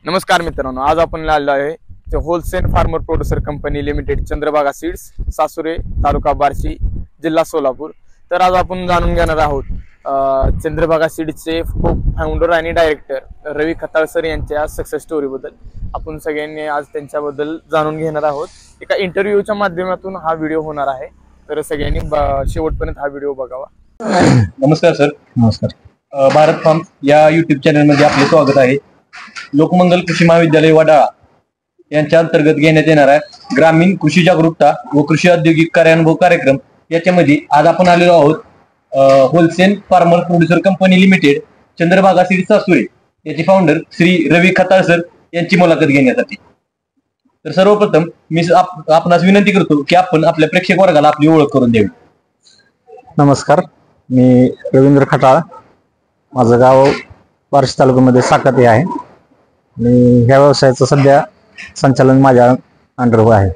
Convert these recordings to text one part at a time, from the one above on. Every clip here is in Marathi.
नमस्कार मित्रांनो, आज आपण आलेलो आहे ते wholesale farmer producer company limited Chandrabhaga seeds, Sasure, taluka Barshi, जिल्हा सोलापूर। तर आज आपण जाणून घेणार आहोत चंद्रभागा सीड्सचे फाउंडर आणि डायरेक्टर रवी खताळ सर यांच्या सक्सेस स्टोरी बद्दल आपण सगळ्यांनी आज त्यांच्याबद्दल जाणून घेणार आहोत। एका इंटरव्ह्यूच्या माध्यमातून हा व्हिडिओ होणार आहे, तर सगळ्यांनी शेवटपर्यंत हा व्हिडिओ बघावा। नमस्कार सर। नमस्कार। भारत फार्म या युट्यूब चॅनल मध्ये आपले स्वागत आहे। लोकमंगल कृषी महाविद्यालय वडाळा यांच्या अंतर्गत घेण्यात येणारा ग्रामीण कृषी जागरूकता व कृषी औद्योगिक कार्यानुभव कार्यक्रम याच्यामध्ये आज आपण आलेलो आहोत wholesale farmer producer company limited Chandrabhaga seeds Sasure याचे फाउंडर श्री रवी खताळ सर यांची मुलाखत घेण्यासाठी। तर सर्वप्रथम मी आपणास विनंती करतो की आपण आपल्या प्रेक्षक वर्गाला आपली ओळख करून द्यावी। नमस्कार, मी रवींद्र खताळ, माझं गाव बार्शी तालुक्यामध्ये साकत आहे आणि ह्या व्यवसायाचं सध्या संचालन माझ्या अंडर आहे।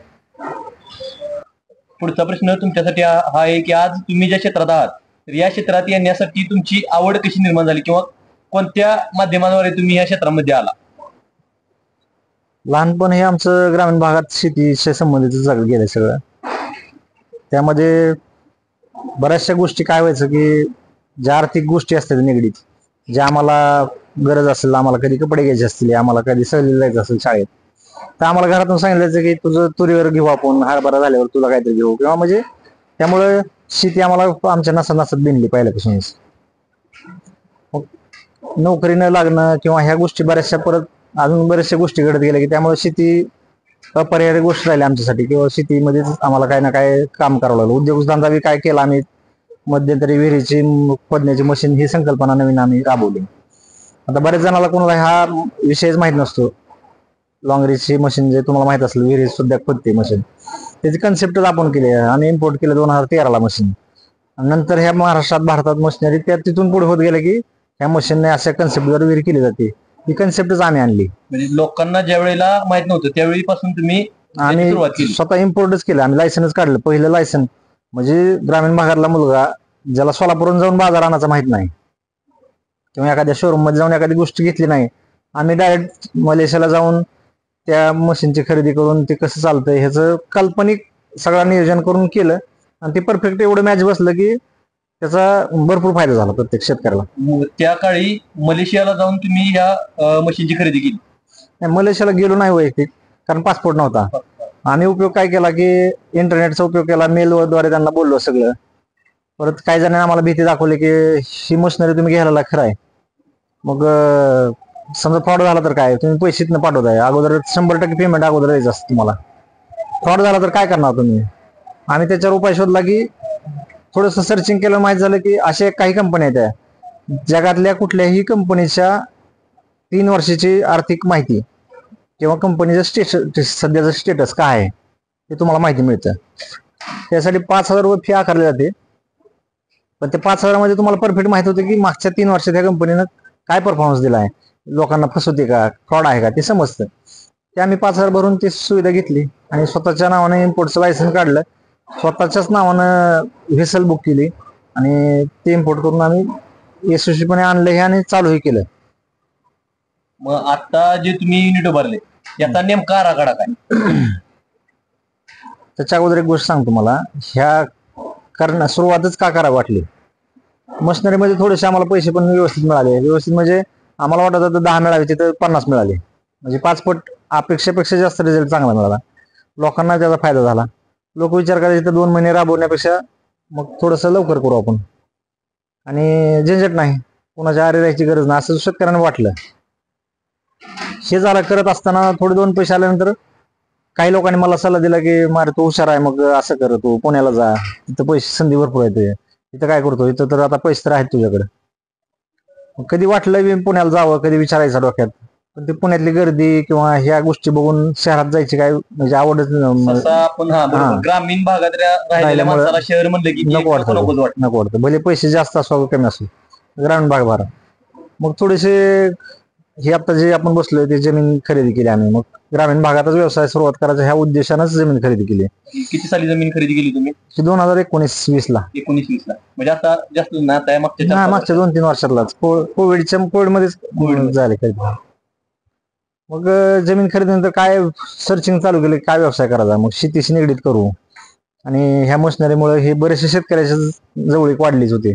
पुढचा प्रश्न तुमच्यासाठी हा आहे की आज तुम्ही ज्या क्षेत्रात आहात तर या क्षेत्रात येण्यासाठी तुमची आवड कशी निर्माण झाली किंवा कोणत्या माध्यमाद्वारे तुम्ही या क्षेत्रामध्ये आला? लहानपण हे आमचं ग्रामीण भागात शेतीशी संबंधित गेलं सगळं। त्यामध्ये बऱ्याचशा गोष्टी काय व्हायचं की ज्या आर्थिक गोष्टी असतात निगडीत, ज्या आम्हाला गरज असेल, आम्हाला कधी कपडे घ्यायचे असतील, आम्हाला कधी सहलीला जायचं असेल शाळेत, तर आम्हाला घरातून सांगितलं की तुझं तुरीवर घेऊ आपण, हरभरा झाल्यावर तुला काहीतरी घेऊ, किंवा म्हणजे त्यामुळे शेती आम्हाला आमच्या नसा नसत बिनली पहिल्यापासूनच। नोकरी न लागणं किंवा ह्या गोष्टी बऱ्याचशा परत अजून बऱ्याचशा गोष्टी घडत गेल्या की त्यामुळे शेती अपरिहार्य गोष्ट राहिली आमच्यासाठी, किंवा शेतीमध्येच आम्हाला काही ना काय काम करावं लागलं। उद्योगधंदा बी काय केला आम्ही, मध्यंतरी विहिरीची खोदण्याची मशीन ही संकल्पना नवीन आम्ही राबवली। आता बऱ्याच जणाला कोणाला हा विषयच माहित नसतो। लॉंगरीची मशीन जे तुम्हाला माहित असेल, विहिरी सुद्धा खोदते मशीन, त्याची कन्सेप्टच आपण केली। आम्ही इम्पोर्ट केलं 2013ला मशीन। नंतर ह्या महाराष्ट्रात भारतात मशिनरी त्या तिथून पुढे होत गेलं की ह्या मशीनने अशा कन्सेप्टवर विहीर केली जाते, ही कन्सेप्टच आम्ही आणली। म्हणजे लोकांना ज्या वेळेला माहित नव्हतं त्यावेळीपासून तुम्ही आम्ही स्वतः इम्पोर्टच केलं, आम्ही लायसन्स काढलं। पहिलं लायसन म्हणजे ग्रामीण भागातला मुलगा ज्याला सोलापूरहून जाऊन बाजार आणायचा माहित नाही किंवा एखाद्या शोरूम मध्ये जाऊन एखादी गोष्ट घेतली नाही, आम्ही डायरेक्ट मलेशियाला जाऊन त्या मशीनची खरेदी करून ते कसं चालतंय ह्याचं काल्पनिक सगळं नियोजन करून केलं आणि ते परफेक्ट एवढं मॅच बसलं की त्याचा भरपूर फायदा झाला प्रत्येक शेतकऱ्याला। त्या काळी मलेशियाला जाऊन तुम्ही ह्या मशीनची खरेदी केली? मलेशियाला गेलो नाही वैयक्तिक, कारण पासपोर्ट नव्हता। आम्ही उपयोग काय केला की इंटरनेटचा उपयोग केला, मेलद्वारे त्यांना बोललो सगळं। परत काही जणांनी आम्हाला भीती दाखवली की ही मशिनरी तुम्ही घ्यायला खरं आहे, मग समजा फ्रॉड झाला तर काय, तुम्ही पैसे न पाठवताय, अगोदर 100% पेमेंट अगोदर द्यायचं असतं तुम्हाला, फ्रॉड झाला तर काय करणार तुम्ही? आम्ही त्याच्यावर उपाय शोधला की थोडस सर्चिंग केलं, माहित झालं की अशा काही कंपन्या आहेत जगातल्या कुठल्याही कंपनीच्या 3 वर्षाची आर्थिक माहिती किंवा कंपनीचं सध्याचं स्टेटस काय आहे ते तुम्हाला माहिती मिळतं। त्यासाठी 5,000 रुपये फी आकारली जाते, पण ते 5,000 मध्ये तुम्हाला परफेक्ट माहिती होतं की मागच्या 3 वर्षात त्या कंपनीनं काय परफॉर्मन्स दिला आहे, लोकांना फसवते का, फ्रॉड आहे का, ते समजतं। ते आम्ही 5,000 भरून ती सुविधा घेतली आणि स्वतःच्या नावाने इम्पोर्टचं लायसन्स काढलं, स्वतःच्याच नावानं व्हेसल बुक केली आणि ते इम्पोर्ट करून आम्ही यशस्वीपणे आणलं हे आणि चालूही केलं। मग आता जे तुम्ही युनिट उभारले याचा नेमका आराखडा काय? त्याच्या अगोदर एक गोष्ट सांगतो मला, ह्या सुरुवातच का करावी वाटली, मशिनरीमध्ये थोडेसे आम्हाला पैसे पण व्यवस्थित मिळाले। व्यवस्थित म्हणजे आम्हाला वाटत होतं 10 मिळाले, तिथं 50 मिळाले, म्हणजे 5 पट अपेक्षेपेक्षा जास्त रिझल्ट चांगला मिळाला। लोकांना त्याचा फायदा झाला। लोक विचार करायचे तर 2 महिने राबवण्यापेक्षा मग थोडस लवकर करू आपण आणि झंझट नाही, कोणाच्या आरे राहायची गरज नाही, असं शेतकऱ्यांना वाटलं। हे झालं करत असताना थोडे 2 पैसे आल्यानंतर काही लोकांनी मला सल्ला दिला की मारे तू हुशार आहे, मग असं कर, तू पुण्याला जा, तिथं पैसे संधी भरपूर आहेत, इथं काय करतो, इथं तर आता पैसे तर आहेत तुझ्याकडे। कधी वाटलं पुण्याला जावं, कधी विचारायचं डोक्यात, पण ते पुण्यातली गर्दी किंवा ह्या गोष्टी बघून शहरात जायची काय म्हणजे आवडच ग्रामीण भागात राहिलेल्या माणसाला शहर म्हणलं की नको वाटतं, भले पैसे जास्त असो कमी असो, ग्रामीण भाग भरा। मग थोडेसे हे आता जे आपण बसलोय ते जमीन खरेदी केली आम्ही, मग ग्रामीण भागातच व्यवसाय सुरुवात करायचा ह्या उद्देशानंच जमीन खरेदी केली। किती साली जमीन खरेदी केली तुम्ही? 2019-20 ला। 19-20 ला म्हणजे आता जास्त मागच्या 2-3 वर्षातलाच, कोविडमध्येच झाले खरेदी। मग जमीन खरेदीनंतर काय सर्चिंग चालू केलं, काय व्यवसाय करायचा, मग शेतीशी निगडीत करू. आणि ह्या मशिनरीमुळे हे बरेचसे शेतकऱ्याच्या जवळीक वाढलीच होती.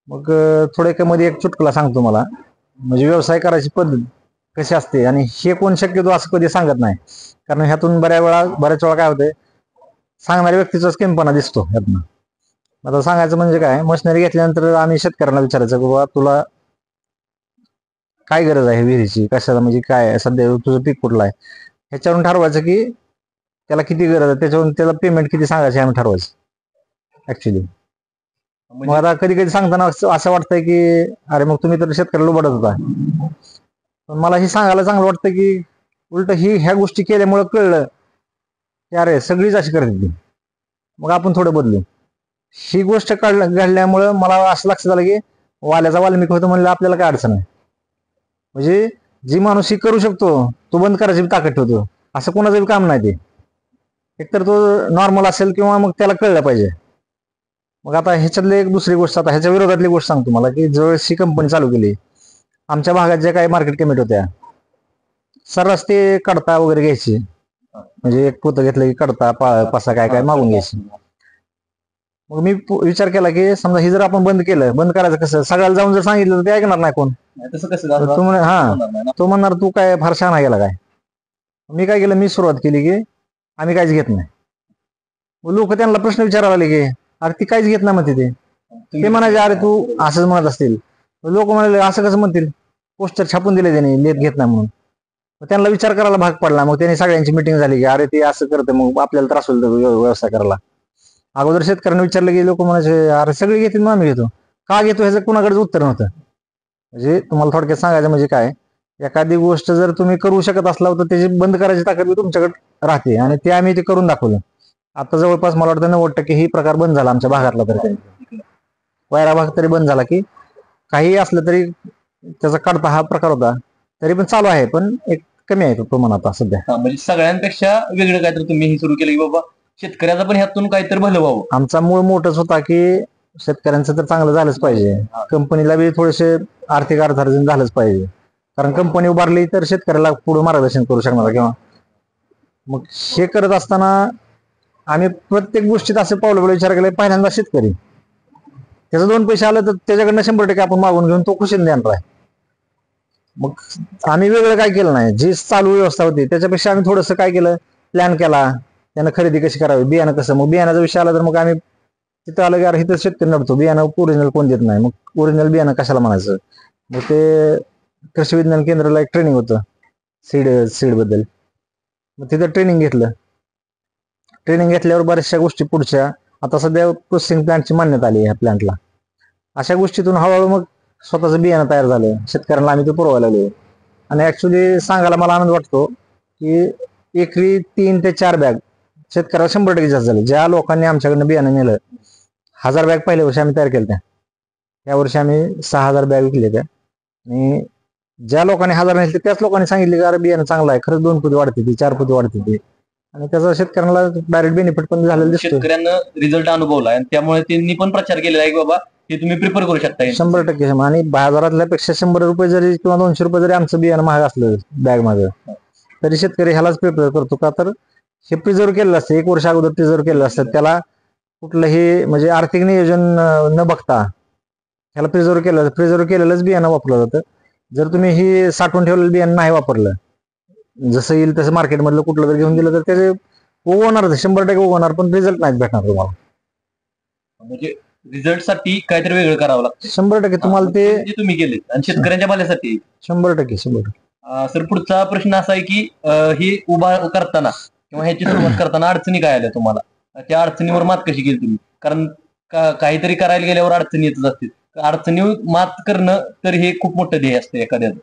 मग थोडं मध्ये एक चुटकुला सांगतो मला, म्हणजे व्यवसाय करायची पद्धत कशी असते, आणि हे कोण शक्यतो असं कधी सांगत नाही. कारण ह्यातून बऱ्याच वेळा काय होतंय, सांगणाऱ्या व्यक्तीचाच कमीपणा दिसतो ह्यातनं. आता सांगायचं म्हणजे काय, मशिनरी घेतल्यानंतर आम्ही शेतकऱ्यांना विचारायचं की बाबा तुला काय गरज आहे विहिरीची, कशाला, म्हणजे काय सध्या तुझं पीक कुठलं आहे, ह्याच्यावरून ठरवायचं की त्याला किती गरज आहे, त्याच्यावरून त्याला पेमेंट किती सांगायचं आम्ही ठरवायचं ऍक्च्युली. मग आता कधी कधी सांगताना असं वाटतंय की अरे मग तुम्ही तर शेतकऱ्याला लुबाडत होता. पण मला हे सांगायला चांगलं वाटतं की उलट ह्या गोष्टी केल्यामुळे कळलं की अरे सगळीच अशी करते ती, मग आपण थोडं बदलू. ही गोष्ट घडल्यामुळं मला असं लक्षात आलं की वाल्याचा वाल्मिक होतं म्हणलं आपल्याला काय अडचण आहे. म्हणजे जी माणूस ही करू शकतो तो बंद करायची ताकद ठेवतो, असं कोणाचं काम नाही ते. एकतर तो नॉर्मल असेल किंवा मग त्याला कळलं पाहिजे. मग आता ह्याच्यातली एक दुसरी गोष्ट, आता ह्याच्या विरोधातली गोष्ट सांगतो मला, की जवळच ही कंपनी चालू केली, आमच्या भागात ज्या काही मार्केट कमिटी होत्या सर्रास ते कडता वगैरे घ्यायची, म्हणजे एक पोतं घेतलं की कडता पासा काय काय मागून घ्यायची. मग मी विचार केला की समजा ही जर आपण बंद केलं, बंद करायचं कसं, सगळ्याला जाऊन जर सांगितलं तर ते ऐकणार नाही कोण. तसं कसं तो म्हणणार तू काय फार शहाणा गेला काय. मी काय केलं, मी सुरुवात केली की आम्ही काहीच घेत नाही. लोक त्यांना प्रश्न विचारायला आले की अरे ती काहीच घेत नाही म्हणते, ते म्हणायचे अरे तू असंच म्हणत असतील. लोक म्हणाले असं कसं म्हणतील, पोस्टर छापून दिले त्यांनी लेत घेत नाही म्हणून. त्यांना विचार करायला भाग पडला. मग त्यांनी सगळ्यांची मिटिंग झाली की अरे ते असं करतं, मग आपल्याला त्रास होईल व्यवसाय करायला. अगोदर शेतकऱ्यांना विचारलं की लोक म्हणायचे अरे सगळे घेतील मग आम्ही घेतो, का घेतो ह्याचं कुणाकडेच उत्तर नव्हतं. म्हणजे तुम्हाला थोडक्यात सांगायचं म्हणजे काय, एखादी गोष्ट जर तुम्ही करू शकत असला तर त्याची बंद करायची ताकद तुमच्याकडे राहते, आणि ते आम्ही ते करून दाखवलं. आता जवळपास मला वाटतं 90% ही प्रकार बंद झाला आमच्या भागातला. तरी वैरा भाग तरी बंद झाला, की काही असलं तरी त्याचा काढता हा प्रकार होता तरी पण चालू आहे, पण एक कमी आहे तो प्रमाण आता सध्या. म्हणजे सगळ्यांपेक्षा वेगळं काहीतरी तुम्ही हे सुरू केलं की बाबा शेतकऱ्याचं पण ह्यातून काहीतरी भलं व्हावं. आमचा मूळ मोठच होता की शेतकऱ्यांचं तर चांगलं झालंच पाहिजे, कंपनीला बी थोडेसे आर्थिक अर्थार्जन झालंच पाहिजे. कारण कंपनी उभारली तर शेतकऱ्याला पुढे मार्गदर्शन करू शकणार किंवा. मग हे करत असताना आम्ही प्रत्येक गोष्टीत असं पावलं विचार केला, पहिल्यांदा शेतकरी त्याचं 2 पैसे आलं तर त्याच्याकडनं 100% आपण मागून घेऊन तो खुशीने देणार आहे. मग आम्ही वेगळं काय केलं नाही, जी चालू व्यवस्था होती त्याच्यापेक्षा आम्ही थोडंसं काय केलं, प्लॅन केला, त्यानं खरेदी कशी करावी, बियाणं कसं. मग बियाणाचा विषय आला तर मग आम्ही तिथं आलं की अरे इथं शेतकरी नडतो, बियाणं ओरिजिनल कोण देत नाही, मग ओरिजिनल बियाणं कशाला म्हणायचं. मग ते कृषी विज्ञान केंद्राला एक ट्रेनिंग होतं सीड बद्दल, मग तिथं ट्रेनिंग घेतलं. ट्रेनिंग घेतल्यावर बऱ्याचशा गोष्टी पुढच्या, आता सध्या प्रोसेसिंग प्लांटची मान्यता आली ह्या प्लांटला. अशा गोष्टीतून हळूहळू मग स्वतःचं बियाणं तयार झालं, शेतकऱ्यांना आम्ही ते पुरवायला लागलो. आणि ऍक्च्युली सांगायला मला आनंद वाटतो की एकरी 3 ते 4 बॅग शेतकऱ्याला 100% जास्त झाले. ज्या लोकांनी आमच्याकडनं बियाणं नेलं, 1000 बॅग पहिल्या वर्षी आम्ही तयार केल्या, त्या वर्षी आम्ही 6000 बॅग विकल्या त्या. आणि ज्या लोकांनी 1000 नेले त्याच लोकांनी सांगितले की अरे बियाणं चांगलं आहे, खरंच 2 पोती वाढते ती, 4 पोती वाढते ती. आणि त्याचा शेतकऱ्यांना डायरेक्ट बेनिफिट पण झालेला दिसतो. शेतकऱ्यांना रिझल्ट अनुभवला आणि त्यामुळे त्यांनी पण प्रचार केलेला आहे की बाबा हे तुम्ही प्रिफर करू शकता. 100%. आणि बाजारातल्या पेक्षा 100 रुपये जरी किंवा 200 रुपये जरी आमचं बियाणं महाग असलं बॅग माझं, तरी शेतकरी ह्यालाच प्रिपेअर करतो. का तर हे प्रिझर्व केलेलं असतं, 1 वर्ष अगोदर प्रिझर्व केलेलं असतं, त्याला कुठलंही म्हणजे आर्थिक नियोजन न बघता ह्याला प्रिझर्व केलेलंच बियाणं वापरलं जातं. जर तुम्ही ही साठवून ठेवलेलं बियाणं नाही वापरलं, जसं येईल तसं मार्केटमधलं कुठलं जर घेऊन दिलं तर त्याचे उगवणार, 100% उगवणार, पण रिझल्ट नाही भेटणार तुम्हाला. म्हणजे रिझल्ट साठी काहीतरी वेगळं करावं लागतं. 100% तुम्हाला ते तुम्ही केले आणि शेतकऱ्यांच्या भल्यासाठी 100%. सर पुढचा प्रश्न असा आहे की हे उभा करताना किंवा ह्याची सुरुवात करताना अडचणी काय आल्या तुम्हाला, त्या अडचणीवर मात कशी केली तुम्ही. कारण काहीतरी करायला गेल्यावर अडचणी येतच असतील, अडचणीवर मात करणं तर हे खूप मोठं ध्येय असतं एखाद्याचं.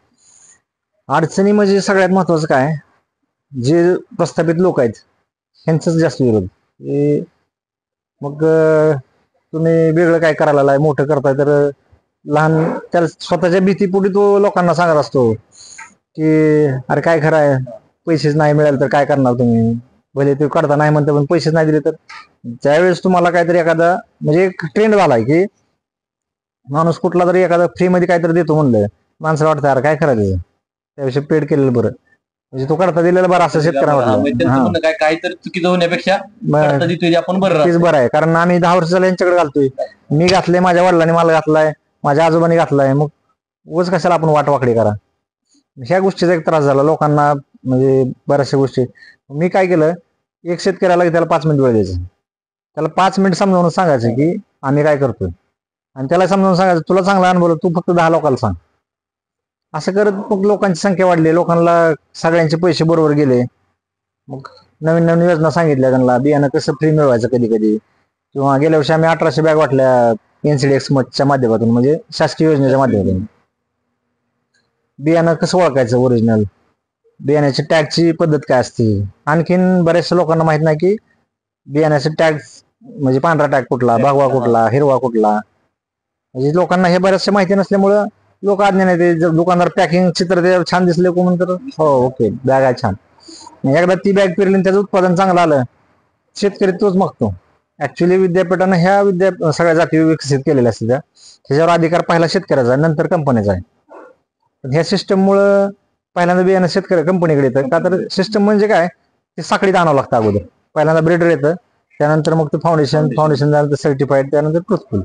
अडचणी म्हणजे सगळ्यात महत्वाचं काय, जे प्रस्थापित लोक आहेत ह्यांचाच जास्त विरोध. मग तुम्ही वेगळं काय करायला लागलाय, मोठं करताय, तर लहान त्याला स्वतःच्या भीतीपोटी तो लोकांना सांगत असतो की अरे काय खरं आहे, पैसेच नाही मिळाले तर काय करणार तुम्ही, भले ते काढता नाही म्हणते पण पैसेच नाही दिले तर. त्यावेळेस तुम्हाला काहीतरी एखादा म्हणजे एक ट्रेंड झालाय की माणूस कुठला तरी एखादा फ्रीमध्ये काहीतरी देतो म्हणलं, माणसाला वाटतं अरे काय करायचं, त्याविषयी पेड केलेलं बरं, म्हणजे तो करता दिलेलं बरं असं शेतकऱ्यांना म्हणजे त्यांचं वाटलं. म्हणणं काय काहीतरी चुकीचं होण्यापेक्षा बरं. करता देतोय ते आपण बरं तेच राहतो. बरं आहे, कारण आम्ही 10 वर्ष झालं यांच्याकडे घालतोय. मी घातले, माझ्या वडिलांनी मला घातलाय, माझ्या आजोबांनी घातलाय, मग उगाच कशाला आपण वाट वाकडी करा. ह्या गोष्टीचा एक त्रास झाला लोकांना, म्हणजे बऱ्याचशा गोष्टी. मी काय केलं, एक शेतकऱ्याला त्याला 5 मिनिट वेळ द्यायचं, त्याला 5 मिनिट समजावून सांगायचं की आम्ही काय करतोय, आणि त्याला समजावून सांगायचं तुला चांगला अनुभव, तू फक्त 10 लोकांना सांग. असं करत मग लोकांची संख्या वाढली, लोकांना सगळ्यांचे पैसे बरोबर गेले. मग नवीन नवीन योजना सांगितल्या त्यांना, बियाणं कसं फ्री मिळवायचं कधी कधी, किंवा गेल्या वर्षी आम्ही 1800 बॅग वाटल्या एनसीडीएक्स मठच्या माध्यमातून, म्हणजे शासकीय योजनेच्या माध्यमातून. बियाणं कसं ओळखायचं ओरिजिनल, बियाण्याची टॅगची पद्धत काय असते. आणखीन बऱ्याचशा लोकांना माहित नाही की बियाण्याचे टॅग म्हणजे पांढरा टॅग कुठला, भगवा कुठला, हिरवा कुठला, म्हणजे लोकांना हे बऱ्याचशा माहिती नसल्यामुळं लोक अज्ञान आहे. ते जर दुकानदार पॅकिंग चित्र ते छान दिसले कोण तर हो ओके बॅग आहे छान, एकदा ती बॅग पेरली आणि त्याचं उत्पादन चांगलं आलं, शेतकरी तोच मागतो. ऍक्च्युली विद्यापीठानं ह्या सगळ्या जाती विकसित केलेल्या असतात, त्याच्यावर अधिकार पहिला शेतकऱ्याचा आहे, नंतर कंपनीचा आहे. पण ह्या सिस्टममुळं पहिल्यांदा बियाणं शेतकरी कंपनीकडे येतं. का तर सिस्टम म्हणजे काय, ते साखळीत आणावं लागतं अगोदर. पहिल्यांदा ब्रीडर येतं, त्यानंतर मग ते फाउंडेशन झालं सर्टिफाईड, त्यानंतर ट्रुथफुल.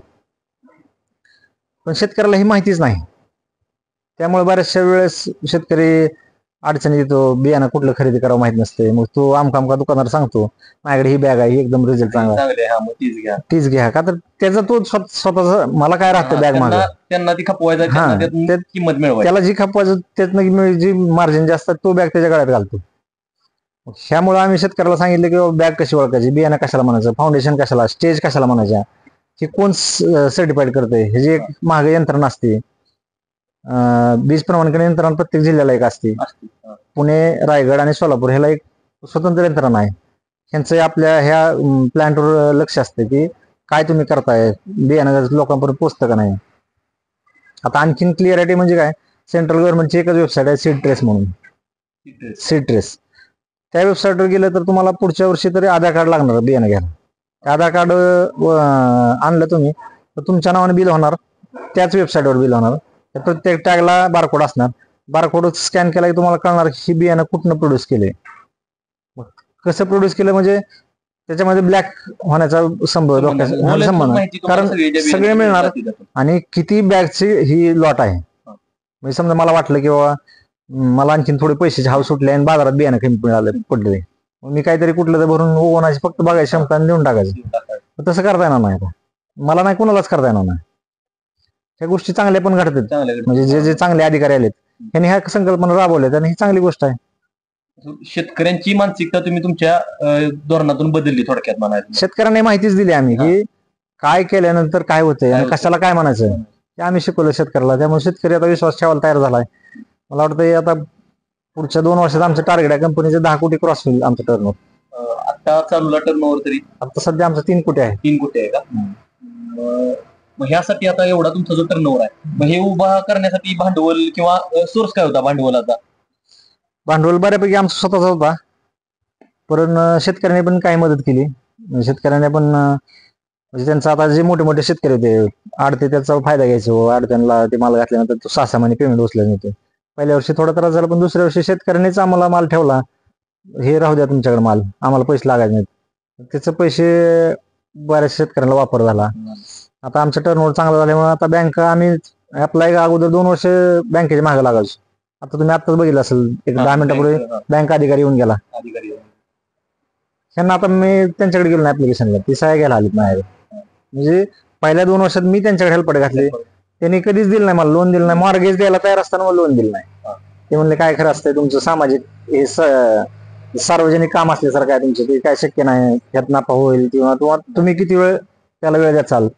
पण शेतकऱ्याला ही माहितीच नाही, त्यामुळे बऱ्याचशा वेळेस शेतकरी अडचणी येतो. बियाणं कुठलं खरेदी करावं माहित नसते, मग तो आमका दुकानदार सांगतो माझ्याकडे ही बॅग आहे, ही एकदम रिझल्ट चांगला आहे, तीच घ्या. का तर त्याचा तो स्वतःचा मला काय राहतं बॅग माग, त्यांना ती खपवायचं, त्यांना त्यातून किंमत मिळवायची, त्याला जी खपवायचं त्यातनं जी मार्जिन जास्त तो बॅग त्याच्या गळ्यात घालतो. ह्यामुळे आम्ही शेतकऱ्याला सांगितलं की बॅग कशी ओळखायची, बियाणं कशाला म्हणायचं, फाउंडेशन कशाला, स्टेज कशाला म्हणायच्या, हे कोण सर्टिफाईड करतंय, ह्याची एक महाग यंत्रणा असते. बीज प्रमाणकरण यंत्रणा प्रत्येक जिल्ह्याला एक असते. पुणे, रायगड आणि सोलापूर ह्याला एक स्वतंत्र यंत्रणा आहे. ह्यांचं आपल्या ह्या प्लांटवर लक्ष असतं की काय तुम्ही करताय, बियाणं लोकांपर्यंत पोचतं का नाही. आता आणखीन क्लिअरिटी म्हणजे काय, सेंट्रल गव्हर्नमेंटची एकच वेबसाईट आहे सीड ट्रेस म्हणून, सीड ट्रेस. त्या वेबसाईटवर गेलं तर तुम्हाला पुढच्या वर्षी तरी आधार कार्ड लागणार बियाणं घ्यायला. आधार कार्ड आणलं तुम्ही तर तुमच्या नावाने बिल होणार, त्याच वेबसाईटवर बिल होणार. प्रत्येक टॅगला बारकोड असणार, बारकोड स्कॅन केला की तुम्हाला कळणार ही बियाणं कुठनं प्रोड्यूस केले, कसं प्रोड्यूस केलं, म्हणजे त्याच्यामध्ये ब्लॅक होण्याचा संभव संबंध, कारण सगळे मिळणार. आणि किती बॅगची ही लॉट आहे, म्हणजे समजा मला वाटलं की बाबा मला आणखीन थोडे पैशाचे हाव सुटले आणि बाजारात बियाणं कमी पडले, मी काहीतरी कुठलं तर भरून ओनाची फक्त बघायची क्षमता आणि देऊन टाकायचं. तसं करता येणार नाही, मला नाही कुणालाच करता येणार नाही. ह्या गोष्टी चांगल्या पण घडतात, म्हणजे जे जे चांगले अधिकारी आलेत त्यांनी ह्या संकल्पना राबवल्यात आणि ही चांगली गोष्ट आहे. शेतकऱ्यांची मानसिकता तुम्ही तुमच्या धोरणातून बदलली थोडक्यात म्हणायचं. शेतकऱ्यांना माहितीच दिली आम्ही की काय केल्यानंतर काय होतंय आणि कशाला काय म्हणायचं ते आम्ही शिकवलं शेतकऱ्याला. त्यामुळे शेतकरी आता विश्वास ठेवायला तयार झालाय. मला वाटतं आता पुढच्या 2 वर्षात आमचं टार्गेट आहे कंपनीचे 10 कोटी क्रॉस होईल आमचं टर्नओव्हर. आता चालूला टर्नओव्हर तरी आता सध्या आमचं 3 कोटी आहे. 3 कोटी आहे का? मग ह्यासाठी आता एवढा तुमचा जो टर्नओव्हर आहे, मग हे उभा करण्यासाठी भांडवल किंवा सोर्स काय होता भांडवलाचा? भांडवल बऱ्यापैकी आमचा स्वतःचा होता, पण शेतकऱ्यांनी पण काही मदत केली. शेतकऱ्याने पण म्हणजे त्यांचा आता जे मोठे मोठे शेतकरी होते आडते त्याचा फायदा घ्यायचो, आडत्यांना ते माल घातल्यानंतर तो 6-6 महिने पेमेंट उचलत नव्हते. पहिल्या वर्षी थोडा त्रास झाला, पण दुसऱ्या वर्षी शेतकऱ्यांनीच आम्हाला माल ठेवला, हे राहू द्या तुमच्याकडे माल, आम्हाला पैसे लागायचे नाहीत. त्याचे पैसे बऱ्याच शेतकऱ्यांना वापर झाला. आता आमचं टर्नओव्हर चांगलं झाल्यामुळे आता बँक आम्ही अप्लाय अगोदर 2 वर्ष बँकेच्या मागे लागायचो. आता तुम्ही आत्ताच बघितलं असेल, एक 10 मिनिटापूर्वी बँक अधिकारी येऊन गेला. त्यांना आता मी त्यांच्याकडे गेलो नाही ऍप्लिकेशनला, ती सह्या घ्यायला आलीत माझ्याकडे. म्हणजे पहिल्या 2 वर्षात मी त्यांच्याकडे हेल्पडे घातले, त्यांनी कधीच दिलं नाही मला, लोन दिलं नाही. मॉर्गेज द्यायला तयार असताना मला लोन दिलं नाही. ते म्हणले काय खरं असतंय तुमचं सामाजिक हे सार्वजनिक काम असल्यासारखं आहे तुमचं, ते काय शक्य नाही, यात नफा होईल किंवा तुम्ही किती वेळ त्याला वेळ द्याचाल.